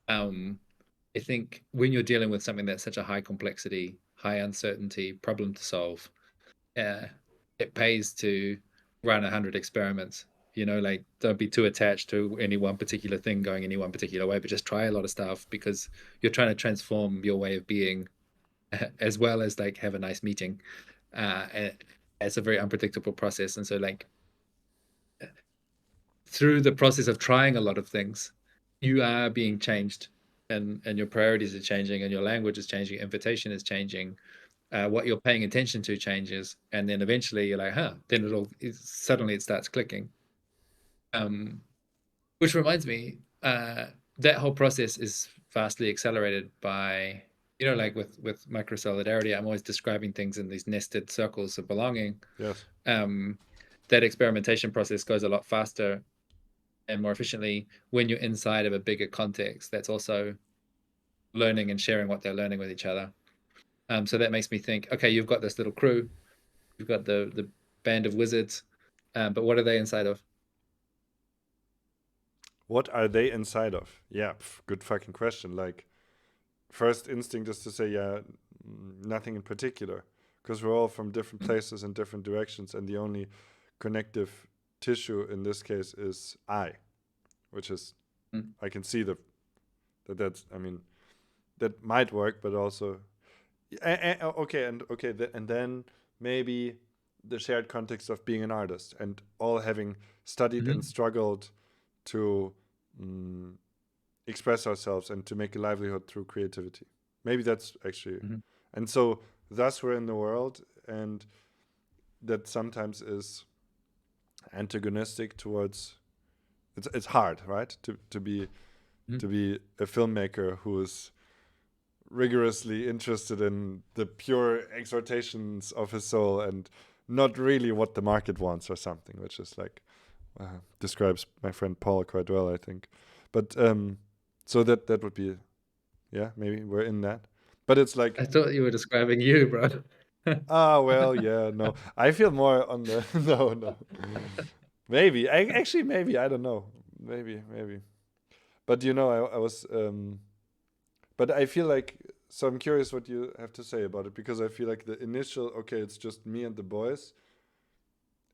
I think when you're dealing with something that's such a high complexity, high uncertainty problem to solve, uh, it pays to run 100 experiments. You know, like don't be too attached to any one particular thing going any one particular way, but just try a lot of stuff because you're trying to transform your way of being as well as like have a nice meeting. And it's a very unpredictable process. And so like through the process of trying a lot of things, you are being changed, and your priorities are changing, and your language is changing, invitation is changing, what you're paying attention to changes, and then eventually you're like, huh, then suddenly it starts clicking. Um, which reminds me, that whole process is vastly accelerated by, you know, like with Microsolidarity, I'm always describing things in these nested circles of belonging. Yes. Um, that experimentation process goes a lot faster and more efficiently when you're inside of a bigger context that's also learning and sharing what they're learning with each other. So that makes me think, okay, you've got this little crew, you've got the band of wizards, but what are they inside of? What are they inside of? Yeah, good fucking question. Like, first instinct is to say, yeah, nothing in particular, because we're all from different Mm, places and different directions, and the only connective tissue in this case is I, which is, mm, I can see that's, I mean, that might work, but also, okay, and then maybe the shared context of being an artist and all having studied and mhm, struggled to mm, express ourselves and to make a livelihood through creativity. Maybe that's actually, mhm, and so thus we're in the world, and that sometimes is antagonistic towards. It's hard, right, mhm. to be a filmmaker who is rigorously interested in the pure exhortations of his soul and not really what the market wants or something, which is like describes my friend Paul quite well, I think. But so that would be, yeah, maybe we're in that. But it's like, I thought you were describing you, bro. well, yeah, no, I feel more on the no, maybe actually maybe I don't know, maybe. But I was but I feel like, so I'm curious what you have to say about it, because I feel like the initial, okay, it's just me and the boys,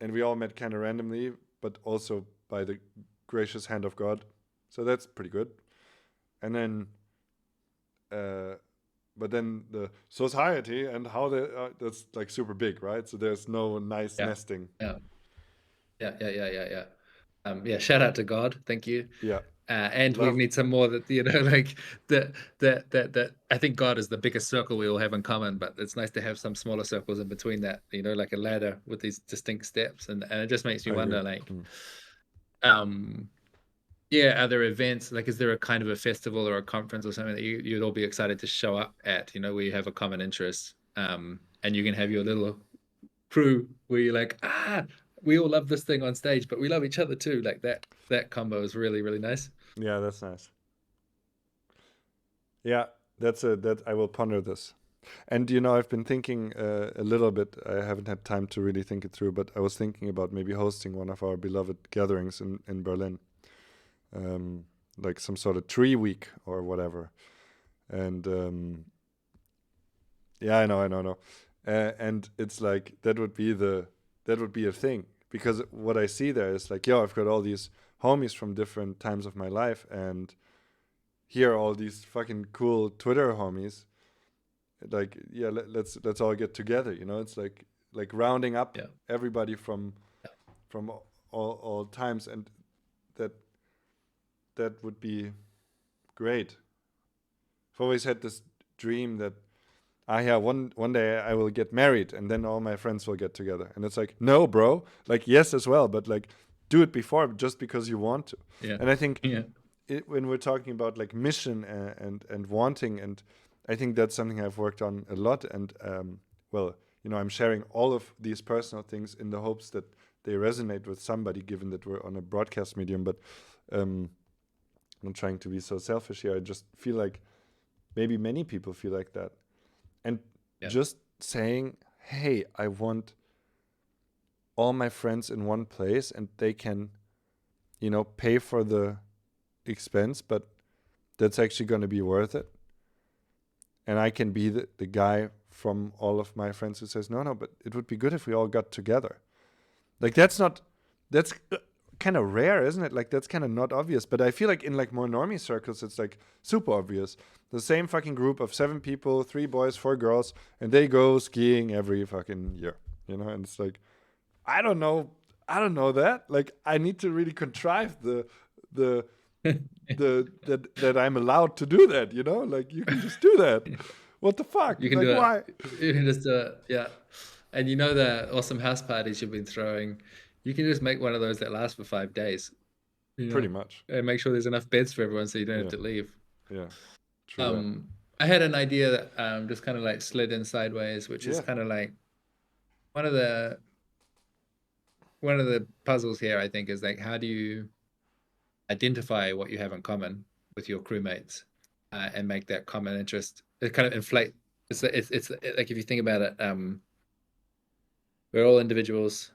and we all met kind of randomly, but also by the gracious hand of God. So that's pretty good. And then, uh, but then the society and how that's like super big, right? So there's no nice Yeah, nesting. yeah, yeah. Yeah, shout out to God. Thank you. Yeah, And we love. need some more that, you know, like that I think God is the biggest circle we all have in common, but it's nice to have some smaller circles in between that, you know, like a ladder with these distinct steps. And it just makes me I agree. wonder, like, um, yeah, are there events, like, is there a kind of a festival or a conference or something that you'd all be excited to show up at, you know, where you have a common interest, and you can have your little crew where you're like, we all love this thing on stage, but we love each other too. Like that combo is really, really nice. Yeah, that's nice. Yeah, that I will ponder this. And I've been thinking a little bit. I haven't had time to really think it through, but I was thinking about maybe hosting one of our beloved gatherings in Berlin, um, like some sort of tree week or whatever. And Yeah, I know. And it's like that would be a thing, because what I see there is like, yo, I've got all these homies from different times of my life, and here are all these fucking cool Twitter homies. Like, yeah, let's all get together. You know, it's like rounding up Yeah. everybody from all times, and that that would be great. I've always had this dream that, yeah, one day I will get married and then all my friends will get together. And it's like, no, bro. Like, yes, as well, but like, do it before, just because you want to. Yeah. And I think Yeah. when we're talking about like mission and wanting, and I think that's something I've worked on a lot. And well, you know, I'm sharing all of these personal things in the hopes that they resonate with somebody, given that we're on a broadcast medium. But um, I'm not trying to be so selfish here. I just feel like maybe many people feel like that. And Yeah. just saying, hey, I want all my friends in one place, and they can, you know, pay for the expense, but that's actually going to be worth it. And I can be the guy from all of my friends who says, no, but it would be good if we all got together. Like, that's kind of rare, isn't it? Like, that's kind of not obvious. But I feel like in like more normie circles, it's like super obvious. The same fucking group of 7 people, 3 boys, 4 girls, and they go skiing every fucking year, you know? And it's like, I don't know that. Like, I need to really contrive the that I'm allowed to do that, you know? Like, you can just do that. What the fuck? You can Like, do why? it. You can just do it. Yeah. And you know the awesome house parties you've been throwing, you can just make one of those that lasts for 5 days, you Pretty know, much. and make sure there's enough beds for everyone so you don't have Yeah. to leave. Yeah. True that. I had an idea that just kind of like slid in sideways, which is Yeah. kind of like one of the puzzles here, I think, is like, how do you identify what you have in common with your crewmates and make that common interest? It kind of inflate. It's like, if you think about it, we're all individuals,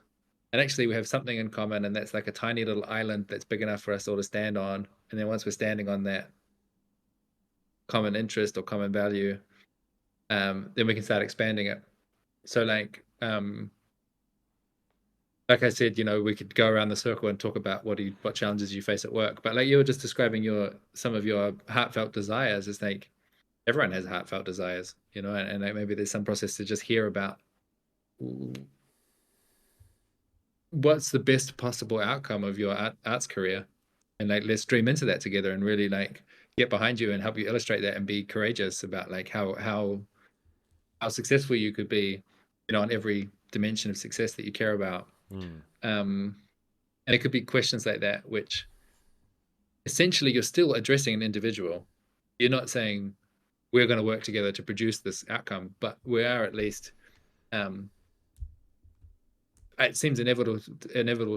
and actually we have something in common, and that's like a tiny little island that's big enough for us all to stand on. And then once we're standing on that common interest or common value, then we can start expanding it. So like I said, you know, we could go around the circle and talk about what challenges you face at work. But like you were just describing some of your heartfelt desires, it's like everyone has heartfelt desires, you know, and like maybe there's some process to just hear about what's the best possible outcome of your arts career, and like let's dream into that together and really like get behind you and help you illustrate that and be courageous about like how successful you could be, you know, on every dimension of success that you care about. And it could be questions like that, which essentially you're still addressing an individual. You're not saying we're going to work together to produce this outcome, but we are at least. It seems inevitable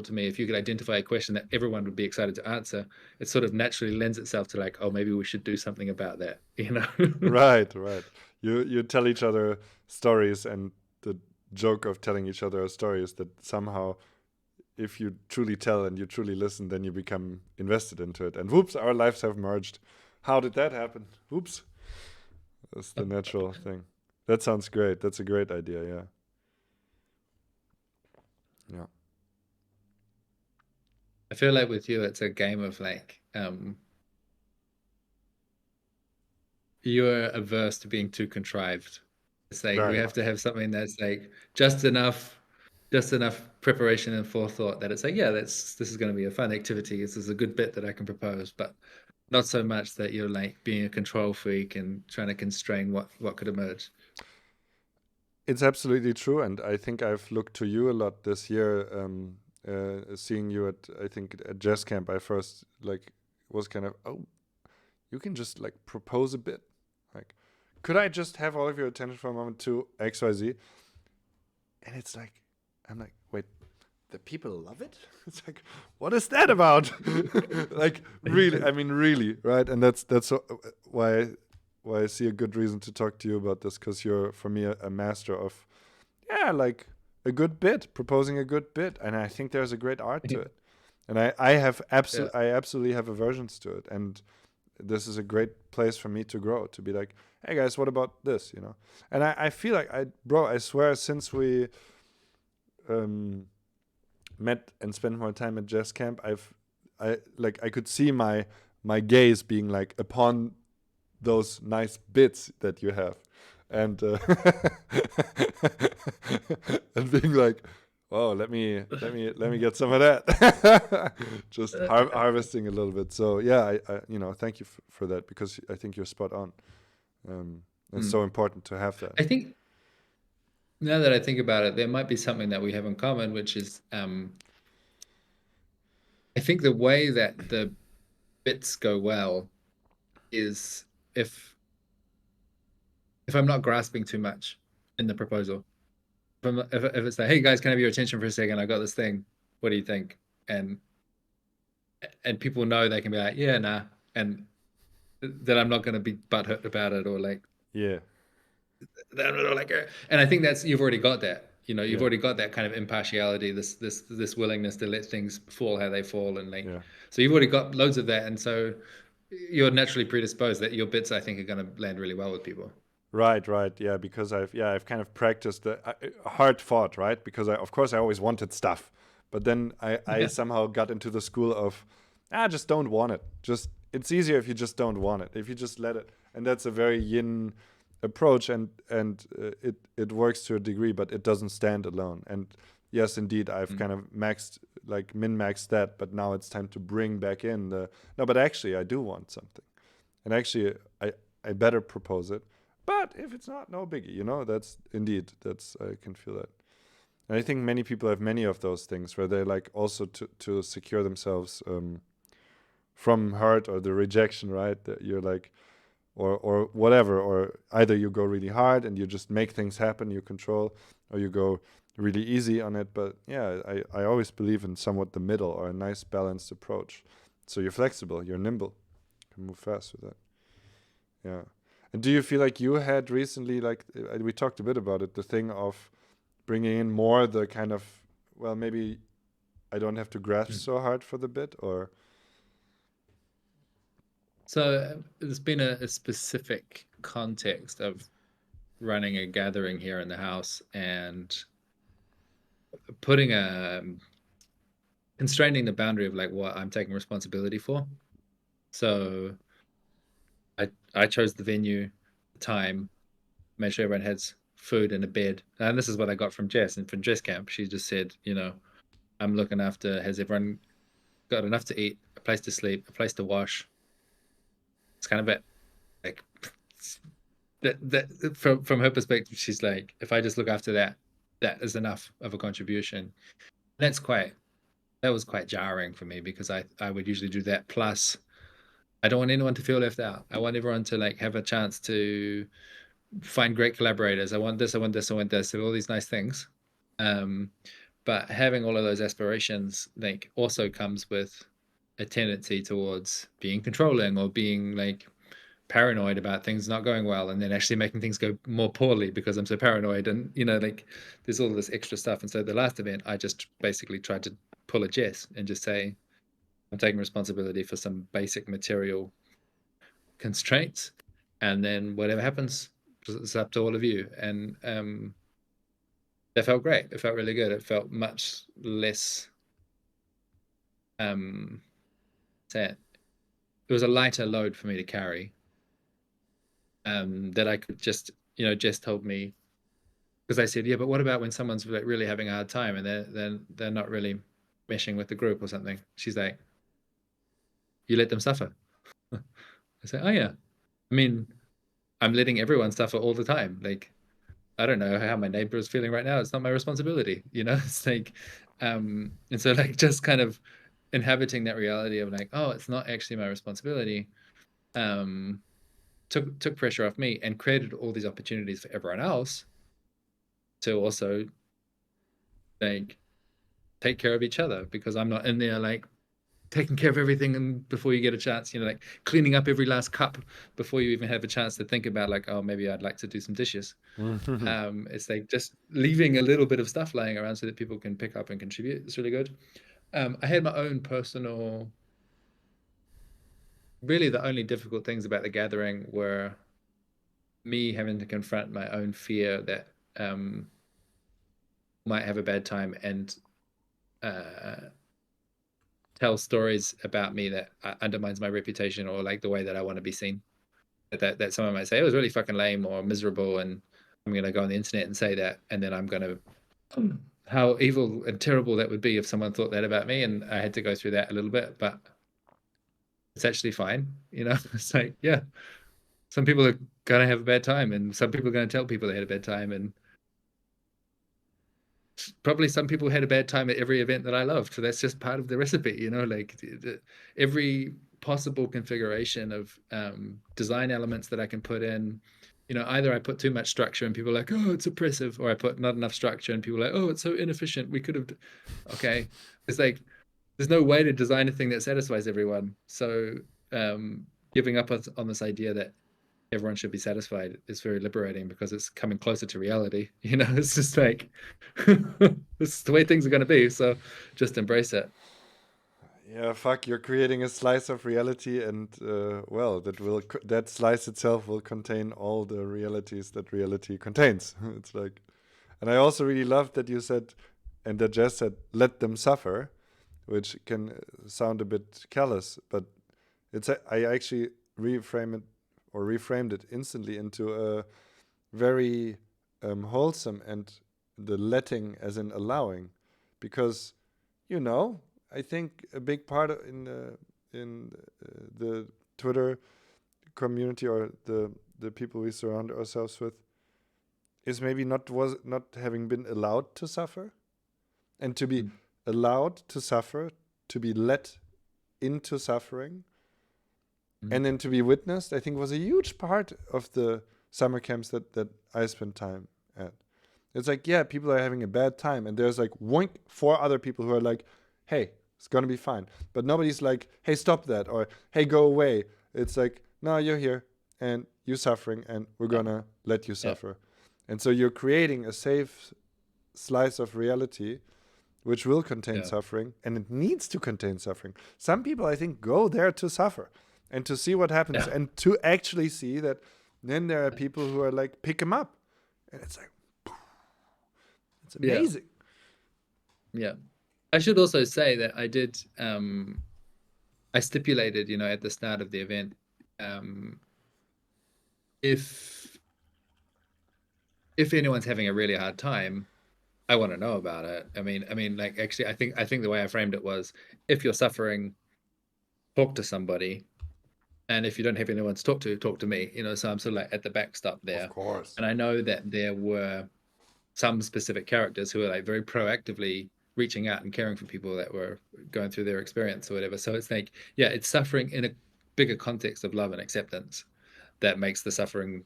to me, if you could identify a question that everyone would be excited to answer, it sort of naturally lends itself to like, oh, maybe we should do something about that, you know? Right. You tell each other stories, and the joke of telling each other a story is that somehow, if you truly tell and you truly listen, then you become invested into it. And whoops, our lives have merged. How did that happen? Whoops. That's the natural thing. That sounds great. That's a great idea. Yeah. Yeah. I feel like with you, it's a game of like, you're averse to being too contrived. It's like we Very have to much. have something that's like just enough preparation and forethought that it's like, yeah, this is going to be a fun activity. This is a good bit that I can propose, but not so much that you're like being a control freak and trying to constrain what could emerge. It's absolutely true, and I think I've looked to you a lot this year. Seeing you at, I think, at Jazz Camp, I first like was kind of, oh, you can just like propose a bit. Like, could I just have all of your attention for a moment to XYZ? And it's like, I'm like, wait, the people love it? It's like, what is that about? Like, really, I mean, really, right? And that's why I see a good reason to talk to you about this, because you're, for me, a master of, yeah, like a good bit, proposing a good bit. And I think there's a great art to it. And I Yeah. absolutely have aversions to it. And this is a great place for me to grow, to be like, hey guys, what about this, you know? And I feel like I swear, since we met and spent more time at jazz camp, I could see my gaze being like upon those nice bits that you have, and and being like, oh, let me get some of that. Just harvesting a little bit. So yeah, I thank you for that, because I think you're spot on. It's so important to have that. I think now that I think about it, there might be something that we have in common, which is I think the way that the bits go well is if I'm not grasping too much in the proposal. If it's like, hey guys, can I have your attention for a second? I got this thing. What do you think? And people know they can be like, yeah, nah, and that I'm not going to be butthurt about it, or like, Yeah. like, and I think that's, you've already got that. You've Yeah. already got that kind of impartiality, this willingness to let things fall how they fall, and like, Yeah. so you've already got loads of that, and so you're naturally predisposed that your bits, I think, are going to land really well with people. Right, yeah, because I've kind of practiced the hard fought, right? Because of course I always wanted stuff, but then I somehow got into the school of, just don't want it. Just, it's easier if you just don't want it, if you just let it, and that's a very yin approach, and it works to a degree, but it doesn't stand alone. And yes, indeed, I've kind of min-maxed that, but now it's time to bring back in no, but actually I do want something, and actually I better propose it. But if it's not, no biggie, I can feel that. And I think many people have many of those things where they like also to secure themselves from hurt or the rejection, right? That you're like, or whatever, or either you go really hard and you just make things happen, you control, or you go really easy on it. But yeah, I always believe in somewhat the middle, or a nice balanced approach. So you're flexible, you're nimble, you can move fast with that. Yeah. And do you feel like you had recently, like we talked a bit about it, the thing of bringing in more the kind of, well, maybe I don't have to grasp so hard for the bit, or? So there's been a specific context of running a gathering here in the house and putting constraining the boundary of like what I'm taking responsibility for. So I chose the venue, the time, made sure everyone has food and a bed. And this is what I got from Jess. And from Jess Camp, she just said, I'm looking after, has everyone got enough to eat, a place to sleep, a place to wash? It's kind of it. Like that from her perspective, she's like, if I just look after that, that is enough of a contribution. That was quite jarring for me, because I would usually do that. Plus, I don't want anyone to feel left out. I want everyone to like have a chance to find great collaborators. I want this, I want this, I want this, all these nice things. But having all of those aspirations like also comes with a tendency towards being controlling, or being like paranoid about things not going well, and then actually making things go more poorly because I'm so paranoid, and like there's all this extra stuff. And so the last event, I just basically tried to pull a Jess and just say, I'm taking responsibility for some basic material constraints, and then whatever happens, it's up to all of you. And that felt great. It felt really good. It felt much less sad. It was a lighter load for me to carry, that I could just, Jess told me, because I said, yeah, but what about when someone's like really having a hard time and they're not really meshing with the group or something? She's like, you let them suffer. I said, oh yeah. I mean, I'm letting everyone suffer all the time. Like, I don't know how my neighbor is feeling right now. It's not my responsibility, It's like, and so like just kind of inhabiting that reality of like, oh, it's not actually my responsibility. Took pressure off me and created all these opportunities for everyone else to also like take care of each other, because I'm not in there like taking care of everything and before you get a chance, like cleaning up every last cup before you even have a chance to think about like, oh, maybe I'd like to do some dishes. It's like just leaving a little bit of stuff laying around so that people can pick up and contribute. It's really good. I had my own personal really the only difficult things about the gathering were me having to confront my own fear that might have a bad time and tell stories about me that undermines my reputation or like the way that I want to be seen. That someone might say it was really fucking lame or miserable, and I'm gonna go on the internet and say that, and then I'm gonna how evil and terrible that would be if someone thought that about me, and I had to go through that a little bit, but it's actually fine, you know. It's like, yeah, some people are gonna have a bad time, and some people are gonna tell people they had a bad time, and probably some people had a bad time at every event that I loved. So that's just part of the recipe, you know, like every possible configuration of design elements that I can put in. You know, either I put too much structure and people are like, oh, it's oppressive, or I put not enough structure and people are like, oh, it's so inefficient. We could have, okay. It's like, there's no way to design a thing that satisfies everyone. So giving up on this idea that everyone should be satisfied is very liberating because it's coming closer to reality. You know, it's just like this is the way things are going to be. So just embrace it. Yeah, fuck, you're creating a slice of reality, and well, that slice itself will contain all the realities that reality contains. It's like, and I also really love that you said, and that Jess said, let them suffer, which can sound a bit callous, but I actually reframed it instantly into a very wholesome, and the letting as in allowing, because you know, I think a big part in the Twitter community, or the people we surround ourselves with, is maybe not having been allowed to suffer, and to be allowed to suffer, to be let into suffering, and then to be witnessed. I think was a huge part of the summer camps that I spent time at. It's like, yeah, people are having a bad time, and there's like four other people who are like, hey, it's gonna be fine. But nobody's like, hey, stop that, or hey, go away. It's like, no, you're here and you're suffering, and we're gonna let you suffer. And so you're creating a safe slice of reality which will contain suffering, and it needs to contain suffering. Some people, I think, go there to suffer and to see what happens, and to actually see that then there are people who are like, pick them up. And it's like, it's amazing. Yeah. I should also say that I did, I stipulated, you know, at the start of the event, if anyone's having a really hard time, I want to know about it. I mean, like actually, I think the way I framed it was, if you're suffering, talk to somebody, and if you don't have anyone to talk to me. You know, so I'm sort of like at the backstop there. Of course. And I know that there were some specific characters who were like very proactively reaching out and caring for people that were going through their experience or whatever. So it's like, yeah, it's suffering in a bigger context of love and acceptance that makes the suffering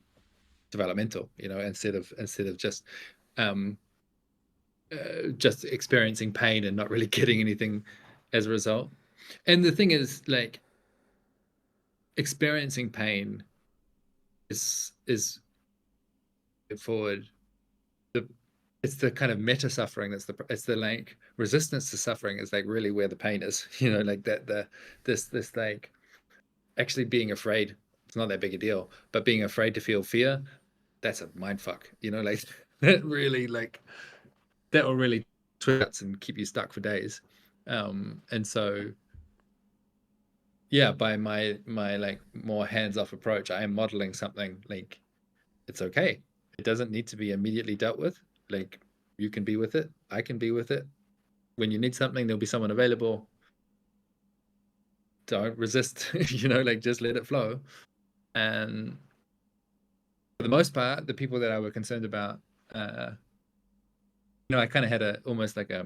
developmental, you know, instead of just experiencing pain and not really getting anything as a result. And the thing is, like, experiencing pain is forward. It's the kind of meta suffering it's the like resistance to suffering is like really where the pain is, you know, like this like actually being afraid, it's not that big a deal, but being afraid to feel fear, that's a mind fuck, you know, like that really like that will really twist and keep you stuck for days. And so yeah, by my like more hands-off approach, I am modeling something like it's okay. It doesn't need to be immediately dealt with. Like, you can be with it. I can be with it. When you need something, there'll be someone available. Don't resist, you know, like just let it flow. And for the most part, the people that I were concerned about, you know, I kind of had almost like a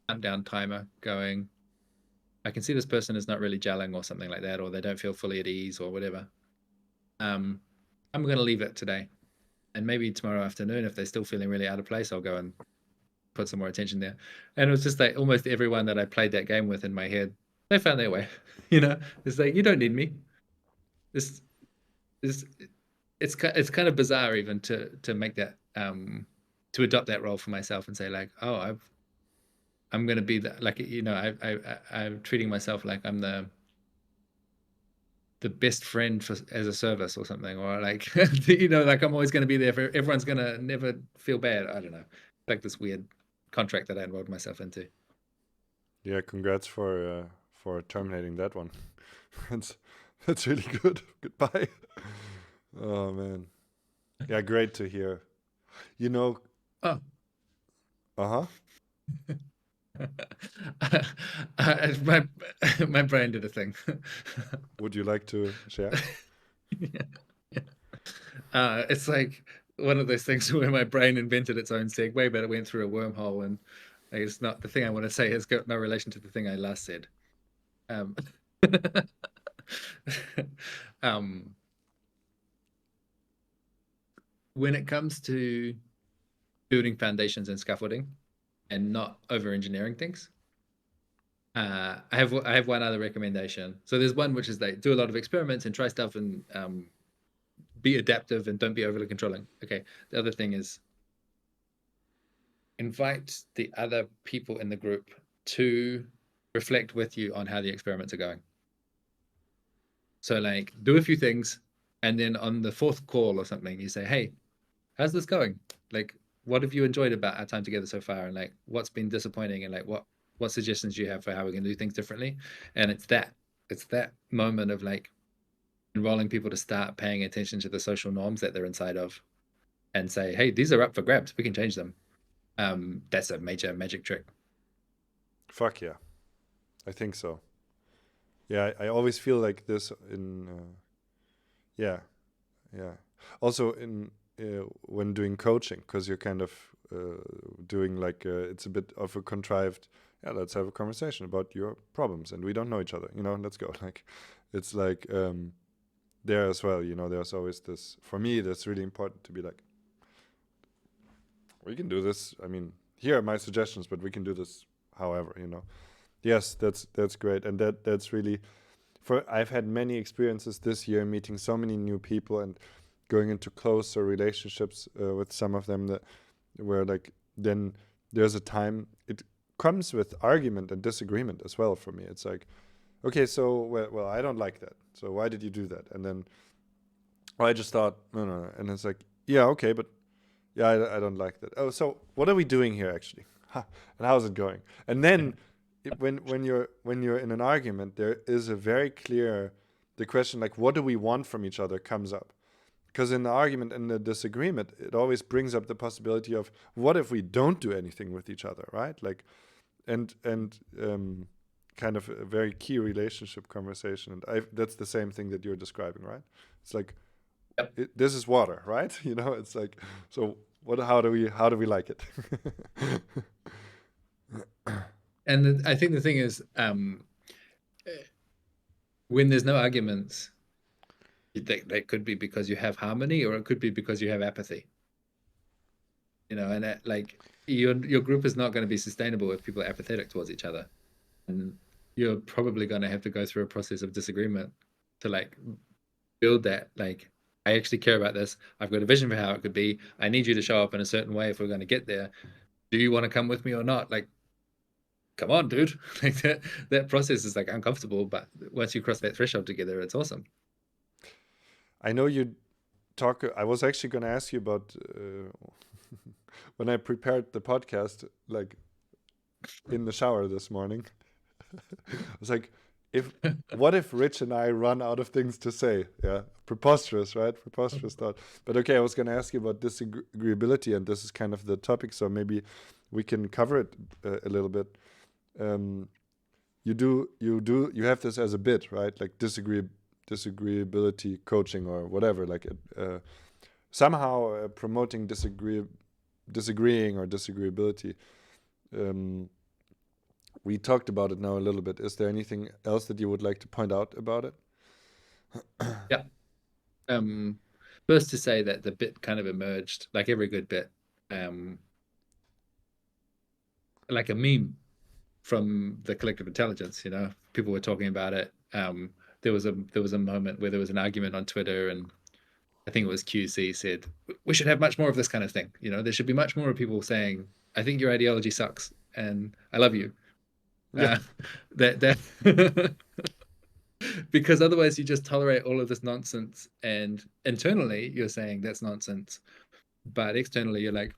countdown timer going. I can see this person is not really gelling or something like that, or they don't feel fully at ease or whatever. I'm going to leave it today. And maybe tomorrow afternoon, if they're still feeling really out of place, I'll go and put some more attention there. And it was just like almost everyone that I played that game with in my head, they found their way. You know, it's like, you don't need me. This is it's kind of bizarre even to make that to adopt that role for myself and say like, I'm going to be that, like, you know, I'm treating myself like I'm the the best friend as a service or something, or like like I'm always going to be there for everyone's going to never feel bad. I don't know, like this weird contract that I enrolled myself into. Yeah, congrats for terminating that one. that's really good. Goodbye. Oh man. Yeah, great to hear. You know, Oh. uh-huh. my my brain did a thing. Would you like to share? It's like one of those things where my brain invented its own segue, but it went through a wormhole, and it's not the thing I want to say has got no relation to the thing I last said. Um, when it comes to building foundations and scaffolding and not over engineering things, I have one other recommendation. So there's one which is they do a lot of experiments and try stuff and be adaptive and don't be overly controlling. Okay. The other thing is invite the other people in the group to reflect with you on how the experiments are going. So like do a few things, and then on the fourth call or something, you say, hey, how's this going? Like, what have you enjoyed about our time together so far? And like, what's been disappointing? And like, what suggestions do you have for how we can do things differently? And it's that moment of like enrolling people to start paying attention to the social norms that they're inside of and say, hey, these are up for grabs. We can change them. That's a major magic trick. Fuck yeah. I think so. Yeah, I always feel like this in yeah. Also in when doing coaching, because you're kind of doing like it's a bit of a contrived, yeah, let's have a conversation about your problems and we don't know each other, let's go. Like it's like there as well, there's always this, for me that's really important to be like, we can do this, I mean, here are my suggestions, but we can do this however. Yes, that's great. And that's really, I've had many experiences this year meeting so many new people and going into closer relationships with some of them, that where like then there's a time it comes with argument and disagreement as well. For me, it's like, okay, so well I don't like that, so why did you do that? And then I just thought no, and it's like, yeah, okay, but yeah, I don't like that. Oh, so what are we doing here actually? And how's it going? And then when you're in an argument, there is a very clear, the question like, what do we want from each other comes up. Because in the argument and the disagreement, it always brings up the possibility of, what if we don't do anything with each other, right? Like, and kind of a very key relationship conversation. And that's the same thing that you're describing, right? It's like, Yep. this is water, right? It's like, so how do we like it? And I think the thing is, when there's no arguments, that could be because you have harmony, or it could be because you have apathy. And that, like your group is not going to be sustainable if people are apathetic towards each other, and you're probably going to have to go through a process of disagreement to like build that. Like, I actually care about this. I've got a vision for how it could be. I need you to show up in a certain way if we're going to get there. Do you want to come with me or not? Like, come on, dude. Like that process is like uncomfortable, but once you cross that threshold together, it's awesome. I know you talk. I was actually going to ask you about when I prepared the podcast, like in the shower this morning. I was like, what if Rich and I run out of things to say? Yeah, preposterous, right? Preposterous thought. But okay, I was going to ask you about disagreeability, and this is kind of the topic, so maybe we can cover it a little bit. You have this as a bit, right? Like disagreeability coaching or whatever, like somehow promoting disagreeing or disagreeability. We talked about it now a little bit. Is there anything else that you would like to point out about it? Yeah. First to say that the bit kind of emerged, like every good bit, like a meme from the collective intelligence. People were talking about it. There was a moment where there was an argument on Twitter, and I think it was QC said, we should have much more of this kind of thing. There should be much more of people saying, I think your ideology sucks and I love you. Yeah. That because otherwise you just tolerate all of this nonsense, and internally you're saying that's nonsense, but externally you're like,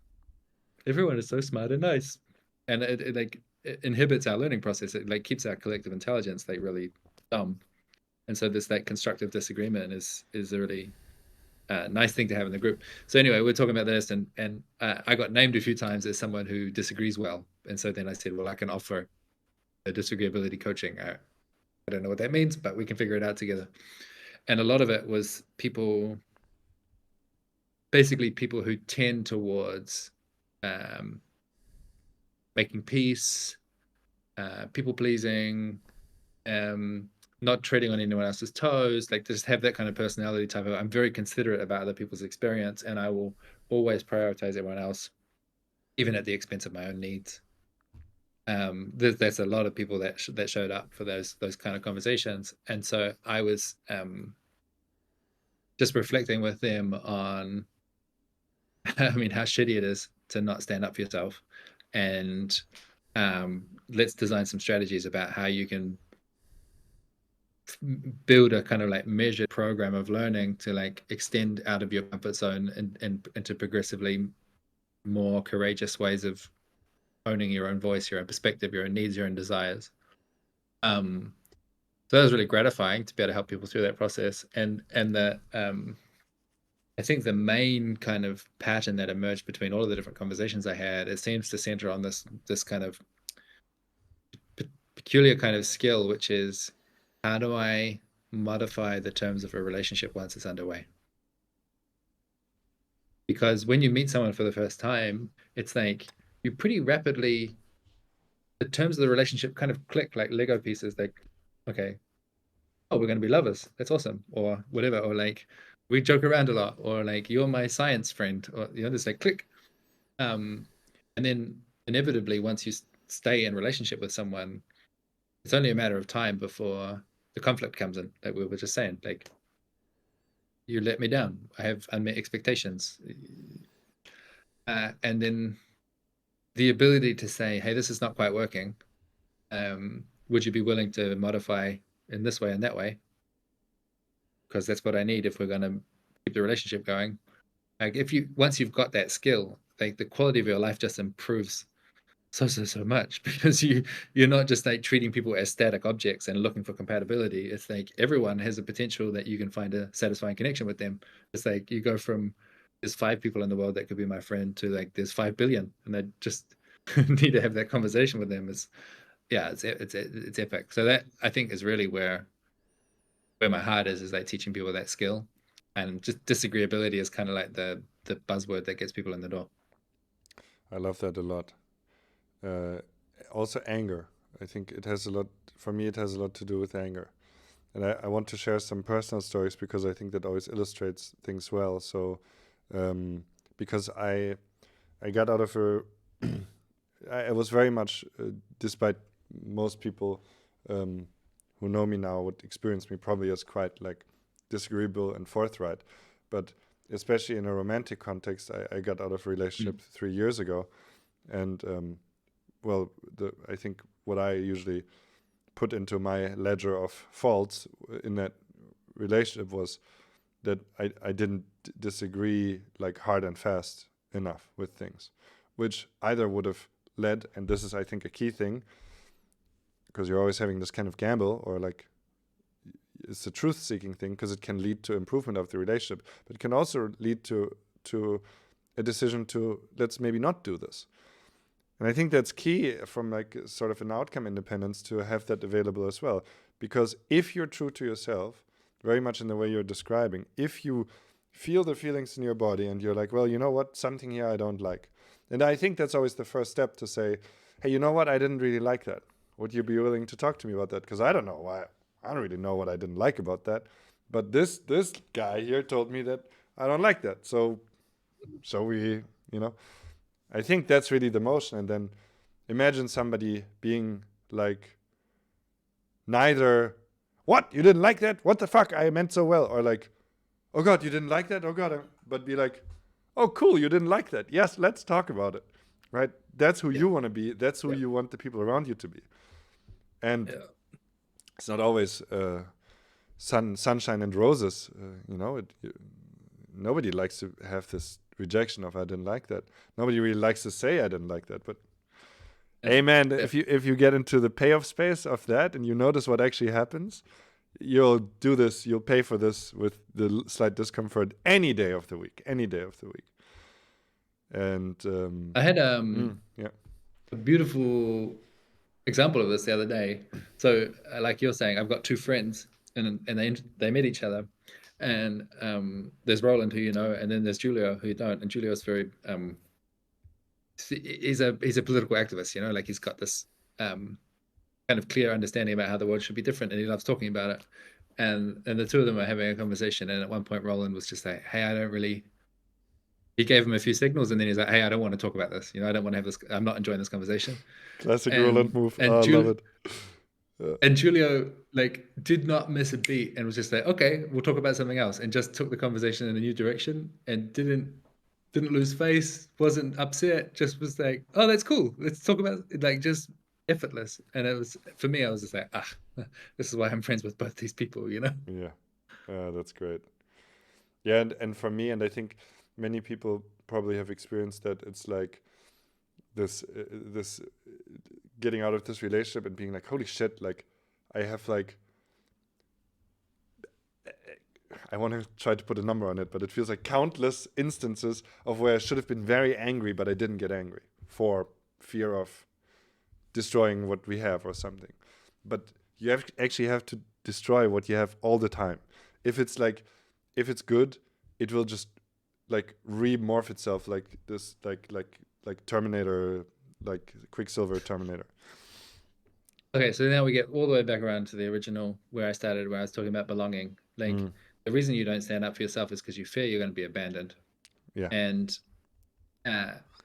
everyone is so smart and nice, and it inhibits our learning process. It like keeps our collective intelligence like really dumb, and so this like constructive disagreement is a really nice thing to have in the group. So anyway, we're talking about this, and I got named a few times as someone who disagrees well, and so then I said, well, I can offer a disagreeability coaching. I don't know what that means, but we can figure it out together. And a lot of it was basically people who tend towards making peace, people pleasing, not treading on anyone else's toes, like just have that kind of personality type of, I'm very considerate about other people's experience, and I will always prioritize everyone else, even at the expense of my own needs. There's a lot of people that showed up for those kind of conversations, and so I was just reflecting with them on, I mean, how shitty it is to not stand up for yourself, and let's design some strategies about how you can build a kind of like measured program of learning to like extend out of your comfort zone and into progressively more courageous ways of owning your own voice, your own perspective, your own needs, your own desires. So that was really gratifying to be able to help people through that process. And the I think the main kind of pattern that emerged between all of the different conversations I had, it seems to center on this kind of peculiar kind of skill, which is, how do I modify the terms of a relationship once it's underway? Because when you meet someone for the first time, it's like you pretty rapidly, the terms of the relationship kind of click like Lego pieces. Like, okay, oh, we're going to be lovers. That's awesome. Or whatever. Or like, we joke around a lot. Or like, you're my science friend. Or, you know, just like click. And then inevitably, once you stay in relationship with someone, it's only a matter of time before the conflict comes in. Like we were just saying, like, you let me down. I have unmet expectations. And then the ability to say, hey, this is not quite working. Would you be willing to modify in this way and that way? Because that's what I need if we're going to keep the relationship going. Like once you've got that skill, like the quality of your life just improves so much, because you're not just like treating people as static objects and looking for compatibility. It's like everyone has a potential that you can find a satisfying connection with them. It's like you go from, there's 5 people in the world that could be my friend, to like there's 5 billion, and I just need to have that conversation with them. It's epic. So that, I think, is really where my heart is like teaching people that skill, and just disagreeability is kind of like the buzzword that gets people in the door. I love that a lot. Also anger. I think it has a lot, for me, it has a lot to do with anger. And I want to share some personal stories because I think that always illustrates things well. So, because I got out of a, I was very much, despite most people who know me now would experience me probably as quite like disagreeable and forthright. But especially in a romantic context, I got out of a relationship 3 years ago. And well, I think what I usually put into my ledger of faults in that relationship was that I didn't disagree like hard and fast enough with things, which either would have led, and this is I think a key thing, because you're always having this kind of gamble, or like it's a truth-seeking thing, because it can lead to improvement of the relationship, but it can also lead to a decision to, let's maybe not do this. And I think that's key from like sort of an outcome independence to have that available as well. Because if you're true to yourself, very much in the way you're describing, if you feel the feelings in your body and you're like, well, you know what, something here I don't like. And I think that's always the first step to say, hey, you know what, I didn't really like that. Would you be willing to talk to me about that? Because I don't know why. I don't really know what I didn't like about that. But this guy here told me that I don't like that. So we, you know. I think that's really the motion. And then imagine somebody being like, neither, what, you didn't like that? What the fuck? I meant so well. Or like, oh God, you didn't like that? Oh God. But be like, oh cool, you didn't like that. Yes, let's talk about it. Right? That's who you want to be. That's who you want the people around you to be. And it's not always sunshine and roses. Nobody likes to have this rejection of I didn't like that. Nobody really likes to say I didn't like that. But hey, man, if you get into the payoff space of that and you notice what actually happens, you'll do this. You'll pay for this with the slight discomfort any day of the week. And I had yeah. a beautiful example of this the other day. So, like you're saying, I've got two friends, and they met each other, and there's Roland, who you know, and then there's Julio, who you don't. And Julio's very he's a political activist, like he's got this kind of clear understanding about how the world should be different, and he loves talking about it. And the two of them are having a conversation, and at one point Roland was just like, hey, he gave him a few signals, and then he's like, hey, I don't want to talk about this. I don't want to have this. I'm not enjoying this conversation. Classic Roland move. I love it. And Julio did not miss a beat and was just like, okay, we'll talk about something else, and just took the conversation in a new direction and didn't lose face, wasn't upset, just was like, oh, that's cool. Let's talk about just effortless. And it was, for me, I was just like, this is why I'm friends with both these people, Yeah. That's great. Yeah. And for me, and I think many people probably have experienced that, it's like this getting out of this relationship and being like, holy shit, I have I want to try to put a number on it, but it feels like countless instances of where I should have been very angry, but I didn't get angry for fear of destroying what we have or something. But you actually have to destroy what you have all the time. If it's good, it will just remorph itself like this, like Terminator, like Quicksilver Terminator. Okay, so now we get all the way back around to the original where I started, where I was talking about belonging. The reason you don't stand up for yourself is because you fear you're going to be abandoned. Yeah. And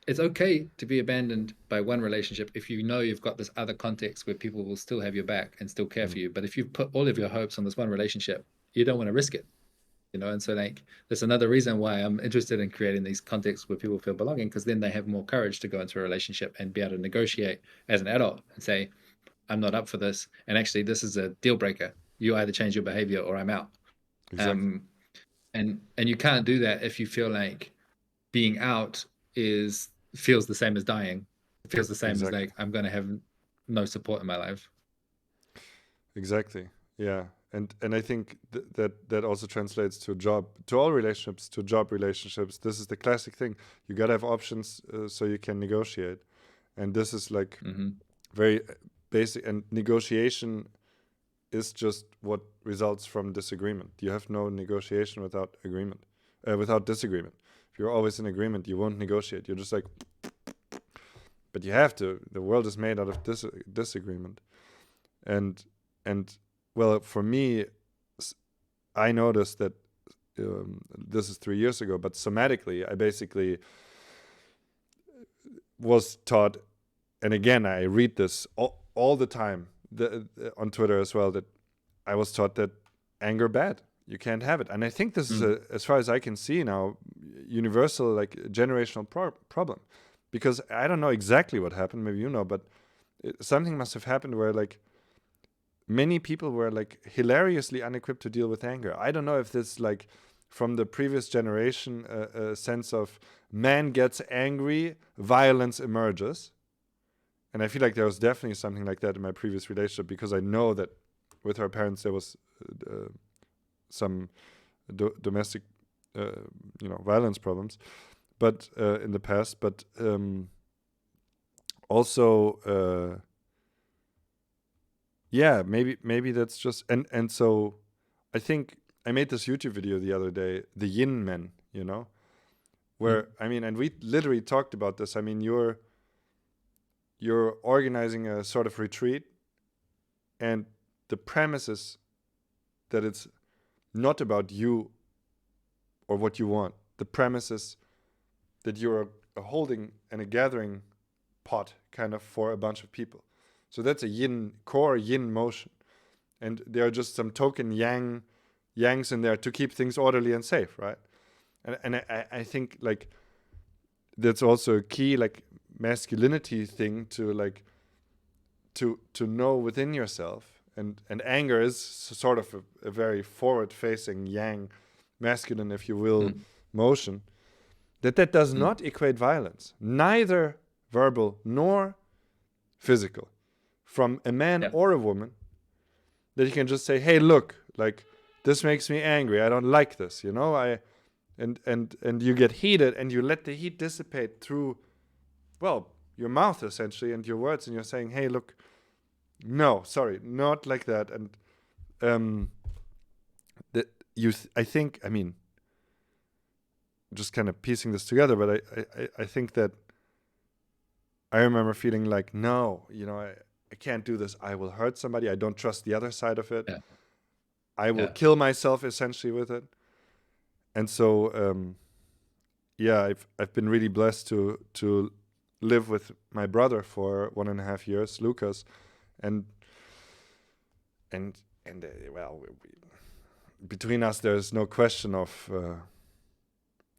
it's okay to be abandoned by one relationship if you know you've got this other context where people will still have your back and still care for you. But if you put all of your hopes on this one relationship, you don't want to risk it. And so that's another reason why I'm interested in creating these contexts where people feel belonging, because then they have more courage to go into a relationship and be able to negotiate as an adult and say, I'm not up for this. And actually, this is a deal breaker. You either change your behavior or I'm out. Exactly. And you can't do that if you feel like being out feels the same as dying. It feels the same as I'm going to have no support in my life. Exactly. Yeah. And I think that also translates to all relationships, to job relationships. This is the classic thing. You got to have options so you can negotiate. And this is very basic. And negotiation is just what results from disagreement. You have no negotiation without agreement, without disagreement. If you're always in agreement, you won't negotiate. You're just but you have to. The world is made out of disagreement. And well, for me, I noticed that this is 3 years ago, but somatically, I basically was taught, and again, I read this all the time on Twitter as well, that I was taught that anger bad. You can't have it. And I think this is, as far as I can see now, universal, generational problem. Because I don't know exactly what happened, maybe you know, but something must have happened where many people were hilariously unequipped to deal with anger. I don't know if this from the previous generation a sense of man gets angry, violence emerges. And I feel like there was definitely something like that in my previous relationship, because I know that with her parents there was some domestic violence problems, but in the past, but also yeah, maybe that's just and so I think I made this YouTube video the other day, the Yin Men, where I mean, and we literally talked about this. I mean, you're organizing a sort of retreat, and the premise is that it's not about you or what you want. The premise is that you're holding and a gathering pot kind of for a bunch of people. So that's a core yin motion. And there are just some token yangs in there to keep things orderly and safe, right? And I think that's also a key masculinity thing to to know within yourself. and anger is sort of a very forward-facing yang, masculine, if you will, motion. That does not equate violence, neither verbal nor physical, from a man or a woman. That you can just say, "Hey, look, like this makes me angry. I don't like this." You know, and you get heated, and you let the heat dissipate through, well, your mouth essentially and your words, and you're saying, "Hey, look, no, sorry, not like that." And I think, I mean, just kind of piecing this together, but I think that I remember feeling like, no, you know, I can't do this. I will hurt somebody. I don't trust the other side of it. Yeah. I will kill myself essentially with it. And so, yeah, I've been really blessed to live with my brother for 1.5 years, Lucas, and well, between us, there's no question of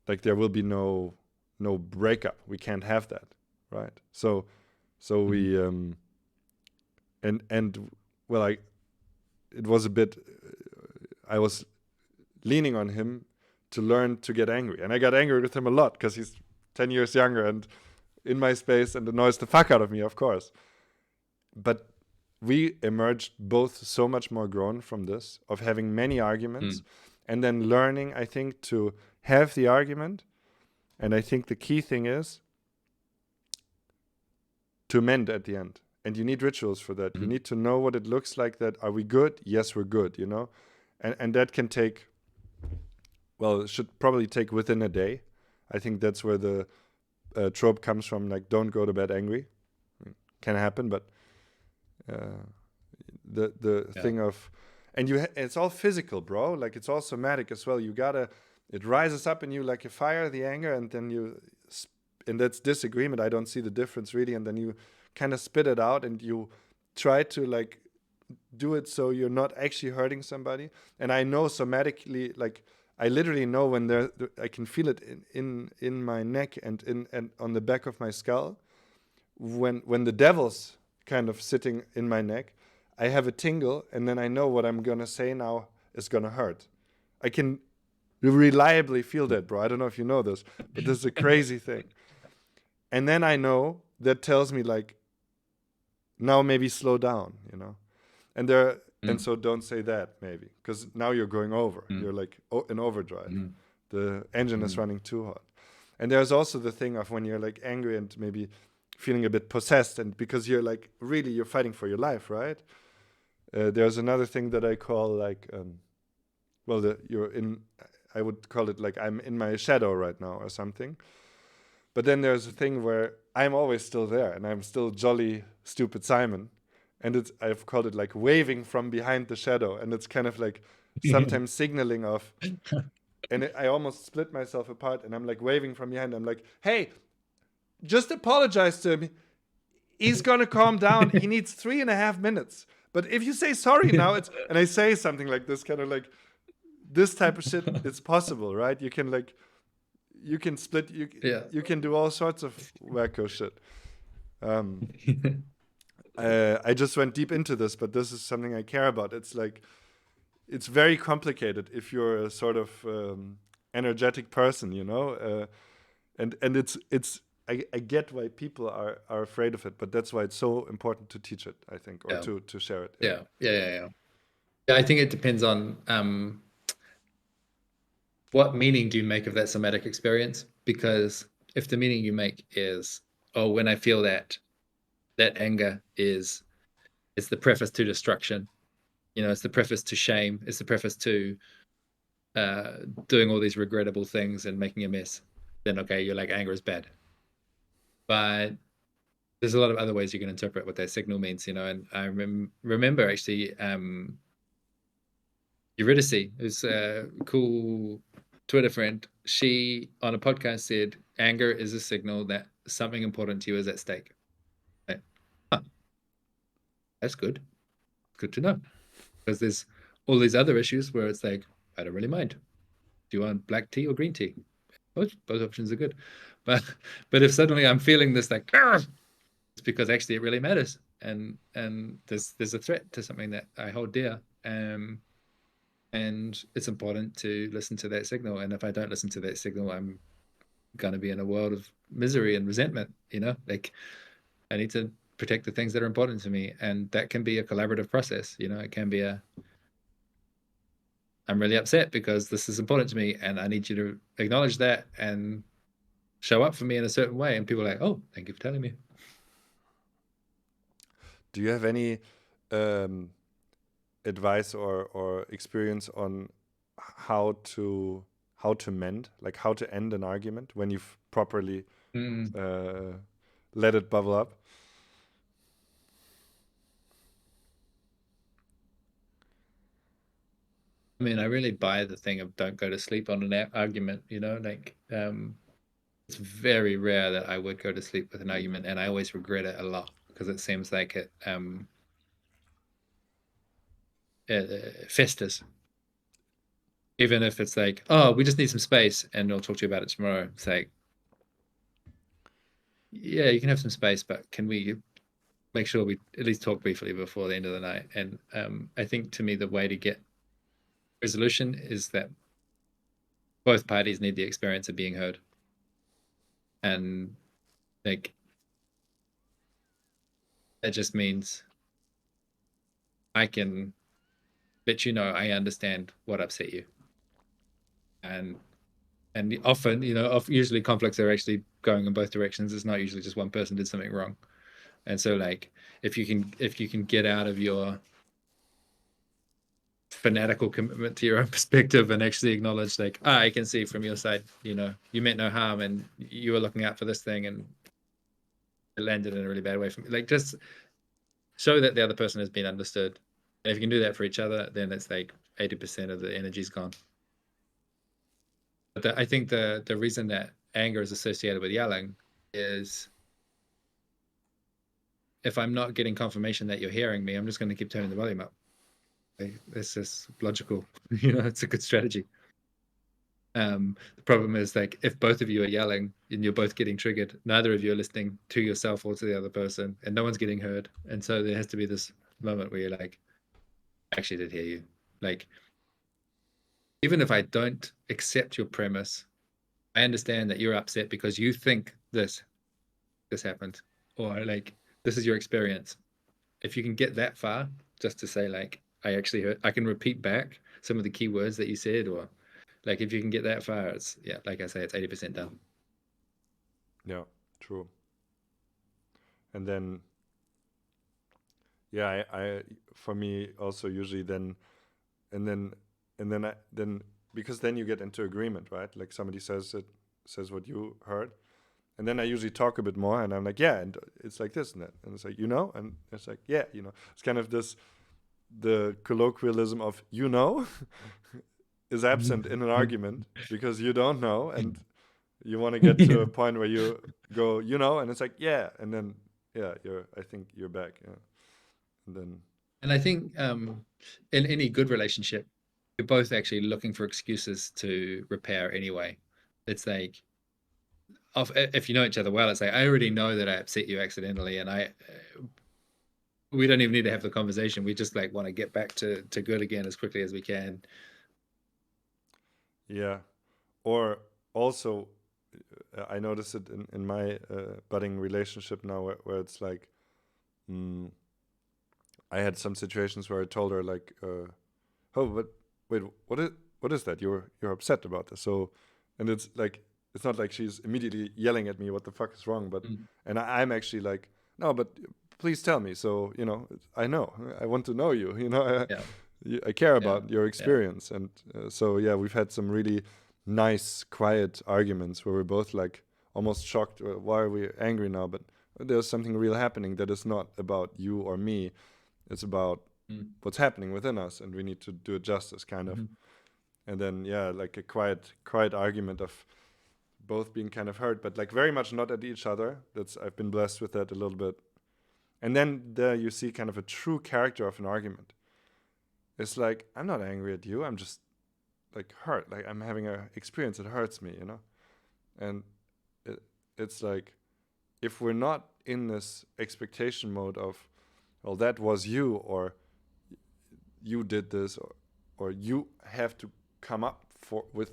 like there will be no breakup. We can't have that, right? So we and well, it was a bit. I was leaning on him to learn to get angry, and I got angry with him a lot because he's 10 years younger and in my space and annoys the fuck out of me, of course. But we emerged both so much more grown from this, of having many arguments, and then learning, I think, to have the argument. And I think the key thing is to mend at the end. And you need rituals for that. You need to know what it looks like. That are we good? Yes, we're good, you know? And that can take, well, it should probably take within a day. I think that's where the trope comes from, like, don't go to bed angry. Can happen, but the thing of, and it's all physical, bro. Like, it's all somatic as well. You gotta, it rises up in you like a fire, the anger, and then and that's disagreement. I don't see the difference really. And then you kind of spit it out, and you try to like do it so you're not actually hurting somebody. And I know somatically, like, I literally know when I can feel it in my neck and on the back of my skull. When the devil's kind of sitting in my neck, I have a tingle, and then I know what I'm gonna say now is gonna hurt. I can reliably feel that, bro. I don't know if you know this, but this is a crazy thing. And then I know that tells me, like, now maybe slow down, you know. And so don't say that, maybe, because now you're going over. You're like in overdrive. The engine is running too hot. And there's also the thing of when you're like angry and maybe feeling a bit possessed, and because you're like really you're fighting for your life, right? There's another thing that I call like, I would call it like I'm in my shadow right now or something. But then there's a thing where I'm always still there, and I'm still jolly stupid Simon. And I've called it like waving from behind the shadow. And it's kind of like sometimes signaling of, and I almost split myself apart, and I'm like waving from behind. I'm like, hey, just apologize to him. He's going to calm down. He needs 3.5 minutes. But if you say sorry now, and I say something like this, kind of like this type of shit, it's possible, right? You can split, you can do all sorts of wacko shit. I just went deep into this, but this is something I care about. It's like, it's very complicated if you're a sort of energetic person, you know? And it's I get why people are afraid of it, but that's why it's so important to teach it, I think, or to share it. Yeah, I think it depends on what meaning do you make of that somatic experience? Because if the meaning you make is, oh, when I feel that anger is the preface to destruction, you know, it's the preface to shame, it's the preface to doing all these regrettable things and making a mess, then okay, you're like, anger is bad. But there's a lot of other ways you can interpret what that signal means, you know. And I remember actually Eurydice, who's a cool Twitter friend, she on a podcast said anger is a signal that something important to you is at stake. Like, that's good to know, because there's all these other issues where it's like, I don't really mind. Do you want black tea or green tea? Both options are good. But if suddenly I'm feeling this like, it's because actually it really matters. and there's a threat to something that I hold dear, and it's important to listen to that signal. And if I don't listen to that signal, I'm going to be in a world of misery and resentment. Like I need to protect the things that are important to me, and that can be a collaborative process. It can be I'm really upset because this is important to me, and I need you to acknowledge that and show up for me in a certain way. And people are like, oh, thank you for telling me. Do you have any advice or experience on how to mend, like how to end an argument when you've properly let it bubble up? I mean, I really buy the thing of don't go to sleep on an argument, like it's very rare that I would go to sleep with an argument, and I always regret it a lot because it seems like it festers. Even if it's like, oh, we just need some space and I'll talk to you about it tomorrow. It's like, yeah, you can have some space, but can we make sure we at least talk briefly before the end of the night? And I think to me, the way to get resolution is that both parties need the experience of being heard. And like, that just means I can let you know I understand what upset you. And often, usually conflicts are actually going in both directions. It's not usually just one person did something wrong. And so like if you can get out of your fanatical commitment to your own perspective and actually acknowledge like, I can see from your side, you meant no harm and you were looking out for this thing and it landed in a really bad way for me. Like just show that the other person has been understood. And if you can do that for each other, then it's like 80% of the energy's gone. But I think the reason that anger is associated with yelling is if I'm not getting confirmation that you're hearing me, I'm just going to keep turning the volume up. It's just logical. It's a good strategy. The problem is like if both of you are yelling and you're both getting triggered, neither of you are listening to yourself or to the other person, and no one's getting heard. And so there has to be this moment where you're like, I actually did hear you. Like, even if I don't accept your premise, I understand that you're upset because you think this happened, or like this is your experience. If you can get that far, just to say like, I actually heard, I can repeat back some of the key words that you said, or like if you can get that far, it's like I say, it's 80% done. Yeah, true. And then yeah, I for me also usually then and then because then you get into agreement, right? Like somebody says what you heard, and then I usually talk a bit more, and I'm like, yeah, and it's like this and that, and it's like and it's like yeah, it's kind of the colloquialism of is absent in an argument because you don't know, and you want to get to a point where you go, and it's like yeah, and then I think you're back, and then And I think in any good relationship, you're both actually looking for excuses to repair anyway. It's like, if you know each other well, it's like, I already know that I upset you accidentally, and we don't even need to have the conversation. We just like want to get back to good again as quickly as we can. yeah. Or also, I notice it in my budding relationship now, where it's like, I had some situations where I told her like, "Oh, but wait, what is that? You're upset about this?" So, and it's like it's not like she's immediately yelling at me, "What the fuck is wrong?" But and I'm actually like, "No, but please tell me." So I know, I want to know you. I care about your experience, and so yeah, we've had some really nice, quiet arguments where we're both like almost shocked. Why are we angry now? But there's something real happening that is not about you or me. It's about what's happening within us, and we need to do it justice, kind of. And then like a quiet argument of both being kind of hurt, but like very much not at each other. I've been blessed with that a little bit. And then there you see kind of a true character of an argument. It's like, I'm not angry at you. I'm just like hurt. Like I'm having a experience that hurts me, And it's like, if we're not in this expectation mode of well, that was you, or you did this, or you have to come up with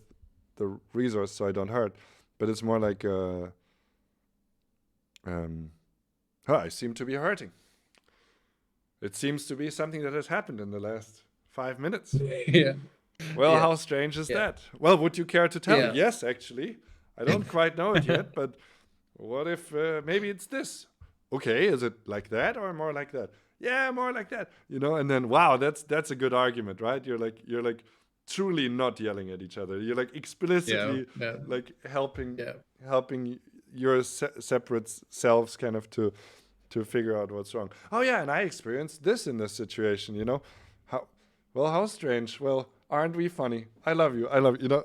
the resource so I don't hurt. But it's more like, I seem to be hurting. It seems to be something that has happened in the last 5 minutes. Yeah. Well, Yeah. how strange is Yeah. that? Well, would you care to tell me? Yeah. Yes, actually. I don't quite know it yet, but what if maybe it's this? Okay, is it like that or more like that? Yeah, more like that. And then wow, that's a good argument, right? You're like truly not yelling at each other. You're like explicitly Yeah. like helping Yeah. helping your separate selves kind of to figure out what's wrong. Oh yeah, and I experienced this in this situation, how strange. Well, aren't we funny? I love you. I love you.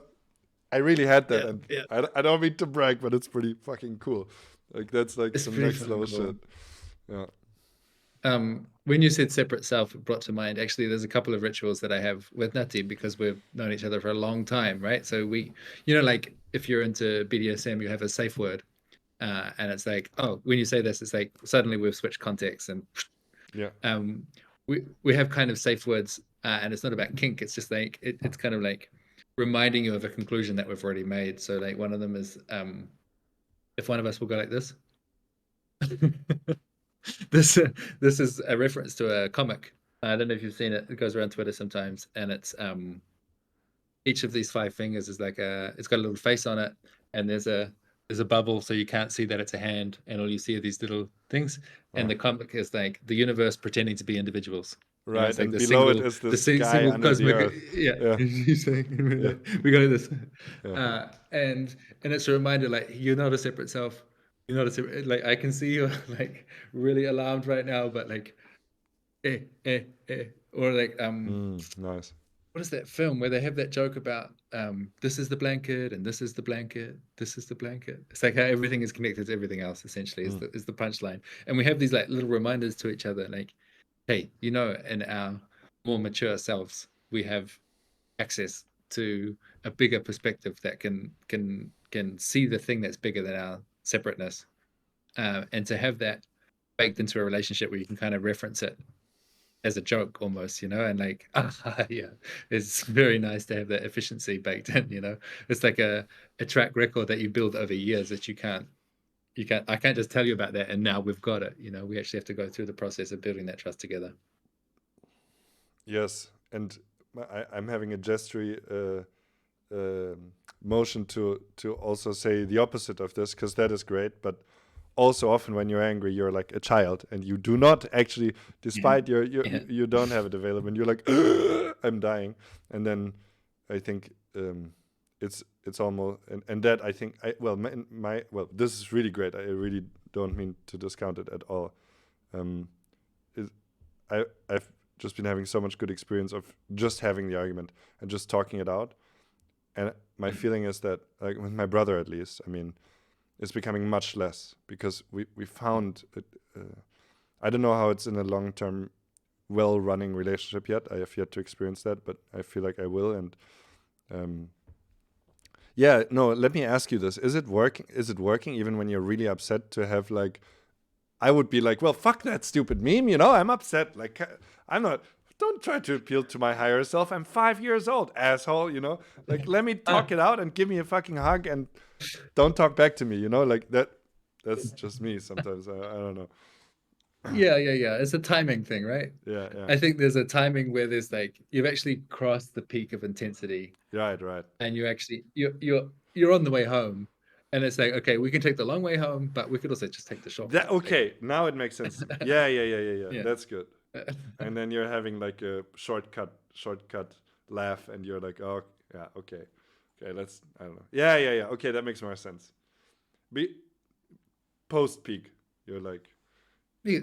I really had that, Yeah. and Yeah. I don't mean to brag, but it's pretty fucking cool. Like that's like It's some pretty next fucking level cool. shit. Yeah. When you said separate self, it brought to mind, actually, there's a couple of rituals that I have with Nati because we've known each other for a long time, right? So like if you're into BDSM, you have a safe word. And it's like, oh, when you say this, it's like suddenly we've switched context, and Yeah. we have kind of safe words, and it's not about kink. It's just like it's kind of like reminding you of a conclusion that we've already made. So like one of them is, if one of us will go like this. this this is a reference to a comic. I don't know if you've seen it. It goes around Twitter sometimes, and it's each of these 5 fingers is like it's got a little face on it, and there's a bubble, so you can't see that it's a hand, and all you see are these little things. And the comic is like the universe pretending to be individuals. Right, It's like and below it is this guy single under the cosmic. earth. Yeah, Yeah. he's saying, Yeah. we got this. Yeah. And it's a reminder, like, you're not a separate self. You're not a separate. Like, I can see you're like really alarmed right now, but like, or like Nice. what is that film where they have that joke about this is the blanket and this is the blanket, this is the blanket? It's like how everything is connected to everything else, essentially, is the punchline. And we have these like little reminders to each other, like, hey, in our more mature selves, we have access to a bigger perspective that can see the thing that's bigger than our separateness. And to have that baked into a relationship where you can kind of reference it as a joke almost, and like, yeah, it's very nice to have that efficiency baked in. It's like a track record that you build over years that I can't just tell you about that and now we've got it. We actually have to go through the process of building that trust together. Yes, and I'm having a gestury motion to also say the opposite of this, because that is great, but also often when you're angry, you're like a child, and you do not actually, despite you don't have it available, and you're like, I'm dying, and then I think it's almost, and that I think this is really great. I really don't mean to discount it at all. I've just been having so much good experience of just having the argument and just talking it out, and my feeling is that, like with my brother at least, I mean, it's becoming much less, because we found it, I don't know how it's in a long-term well-running relationship yet. I have yet to experience that, but I feel like I will. And let me ask you this. Is it working even when you're really upset, to have like, I would be like, well, fuck that stupid meme, I'm upset, like, don't try to appeal to my higher self. I'm 5 years old, asshole, like, let me talk it out and give me a fucking hug, and don't talk back to me, like that's just me sometimes. I don't know. Yeah. It's a timing thing, right? Yeah. I think there's a timing where there's like, you've actually crossed the peak of intensity. Right. And you're on the way home. And it's like, okay, we can take the long way home, but we could also just take the short way. Okay, now it makes sense to me. Yeah. Yeah. That's good. And then you're having like a shortcut laugh, and you're like, oh yeah, okay, let's, I don't know. Yeah. Okay, that makes more sense. Post peak, you're like, Yeah.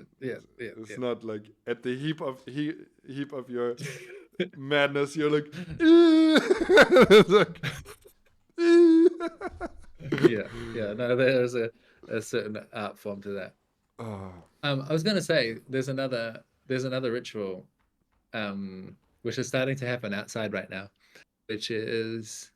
It's not like at the heap of your madness, you're like, it's like yeah. No, there's a certain art form to that. Oh. I was gonna say there's another ritual, which is starting to happen outside right now, which is,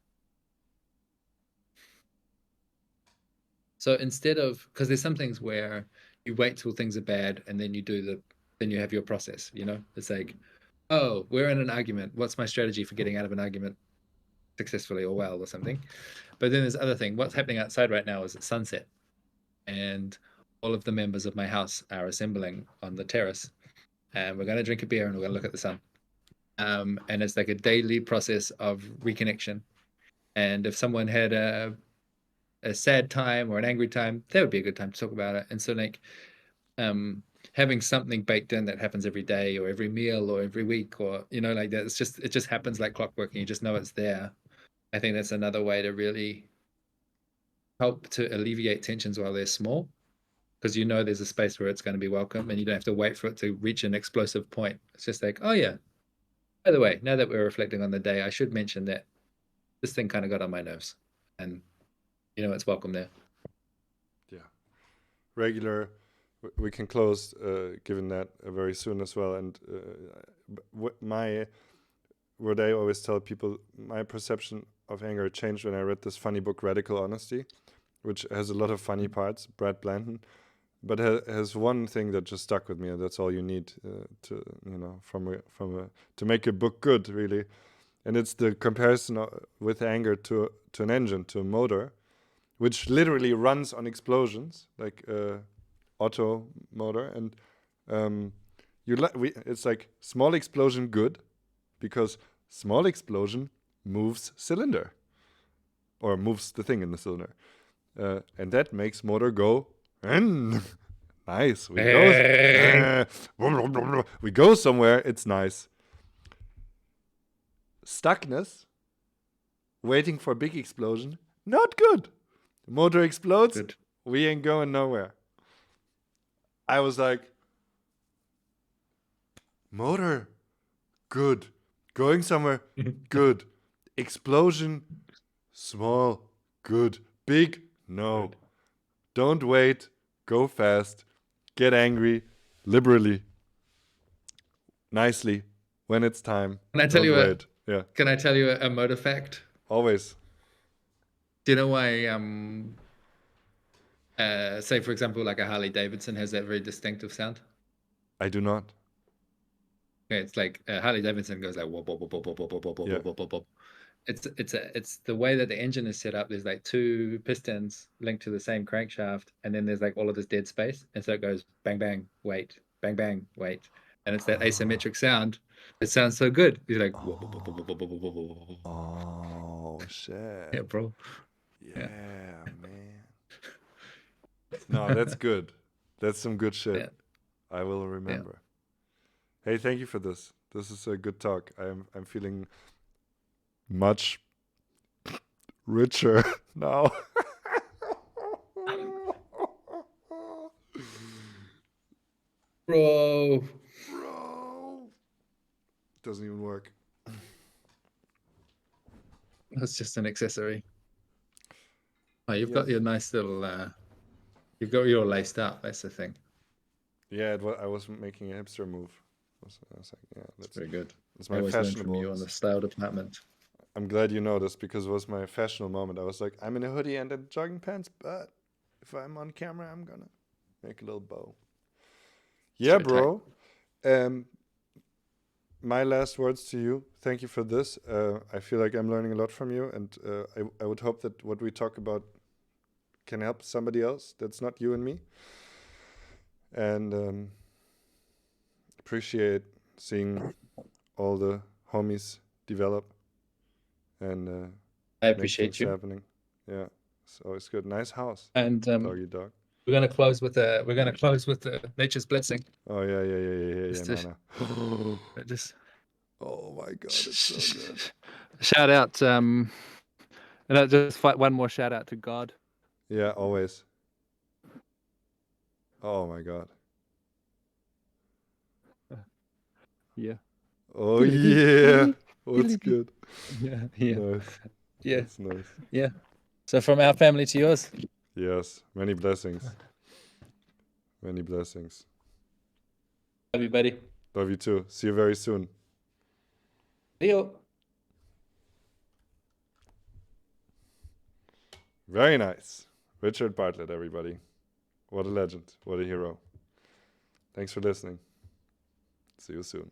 so instead of, because there's some things where you wait till things are bad and then you do then you have your process, It's like, oh, we're in an argument. What's my strategy for getting out of an argument successfully or well or something? But then there's other thing. What's happening outside right now is it's sunset, and all of the members of my house are assembling on the terrace, and we're going to drink a beer and we're going to look at the sun. And it's like a daily process of reconnection. And if someone had a sad time or an angry time, that would be a good time to talk about it. And so like having something baked in that happens every day or every meal or every week or like that, it just happens like clockwork and you just know it's there. I think that's another way to really help to alleviate tensions while they're small, because there's a space where it's going to be welcome and you don't have to wait for it to reach an explosive point. It's just like, oh yeah, by the way, now that we're reflecting on the day, I should mention that this thing kind of got on my nerves, and it's welcome there. Yeah, regular. We can close, given that very soon as well. And what I always tell people, my perception of anger changed when I read this funny book, Radical Honesty, which has a lot of funny parts. Brad Blanton, but has one thing that just stuck with me, and that's all you need to to make a book good, really. And it's the comparison with anger to an engine, to a motor, which literally runs on explosions, like auto motor. And it's like small explosion good, because small explosion moves cylinder, or moves the thing in the cylinder, and that makes motor go. Nice. We go somewhere. It's nice. Stuckness, waiting for a big explosion, not good. The motor explodes. Good. We ain't going nowhere. I was like, motor, good. Going somewhere, good. Explosion, small, good. Big, no. Good. Don't wait. Go fast. Get angry, liberally, nicely, when it's time. Can I tell Can I tell you a motor fact? Always. Do you know why, say, for example, like a Harley Davidson has that very distinctive sound? I do not. Okay, it's like Harley Davidson goes like whoop, whoop, whoop, whoop, whoop, whoop, whoop, whoop, whoop, whoop, whoop. It's the way that the engine is set up. There's like two pistons linked to the same crankshaft, and then there's like all of this dead space, and so it goes bang bang wait, bang bang wait, and it's that asymmetric sound. It sounds so good. He's like, oh shit. Yeah, bro. Yeah, man. No, that's good. That's some good shit. Yeah. I will remember. Yeah. Hey, thank you for this. This is a good talk. I'm feeling much richer now. Bro. Doesn't even work. That's just an accessory. Oh, you've got your nice little you've got your laced up. That's the thing. Yeah, I was making a hipster move. I was like, yeah, that's very good. It's my fashionable. From you on the style department. I'm glad you noticed, because it was my fashionable moment. I was like, I'm in a hoodie and in jogging pants, but if I'm on camera, I'm gonna make a little bow. Yeah, bro. My last words to you. Thank you for this. I feel like I'm learning a lot from you, and I would hope that what we talk about can help somebody else that's not you and me. And appreciate seeing all the homies develop. And I appreciate you. Happening. Yeah, it's always good. Nice house. And doggy dog. We're gonna close with the nature's blessing. Oh yeah. Just. Oh my god, it's so good. Shout out. And just one more shout out to God. Yeah, always. Oh my god. Yeah. Oh yeah. What's good? Yeah. Nice. Yeah. That's nice. Yeah. So from our family to yours. Yes. Many blessings. Many blessings. Love you, buddy. Love you too. See you very soon. See you. Very nice. Richard Bartlett, everybody. What a legend. What a hero. Thanks for listening. See you soon.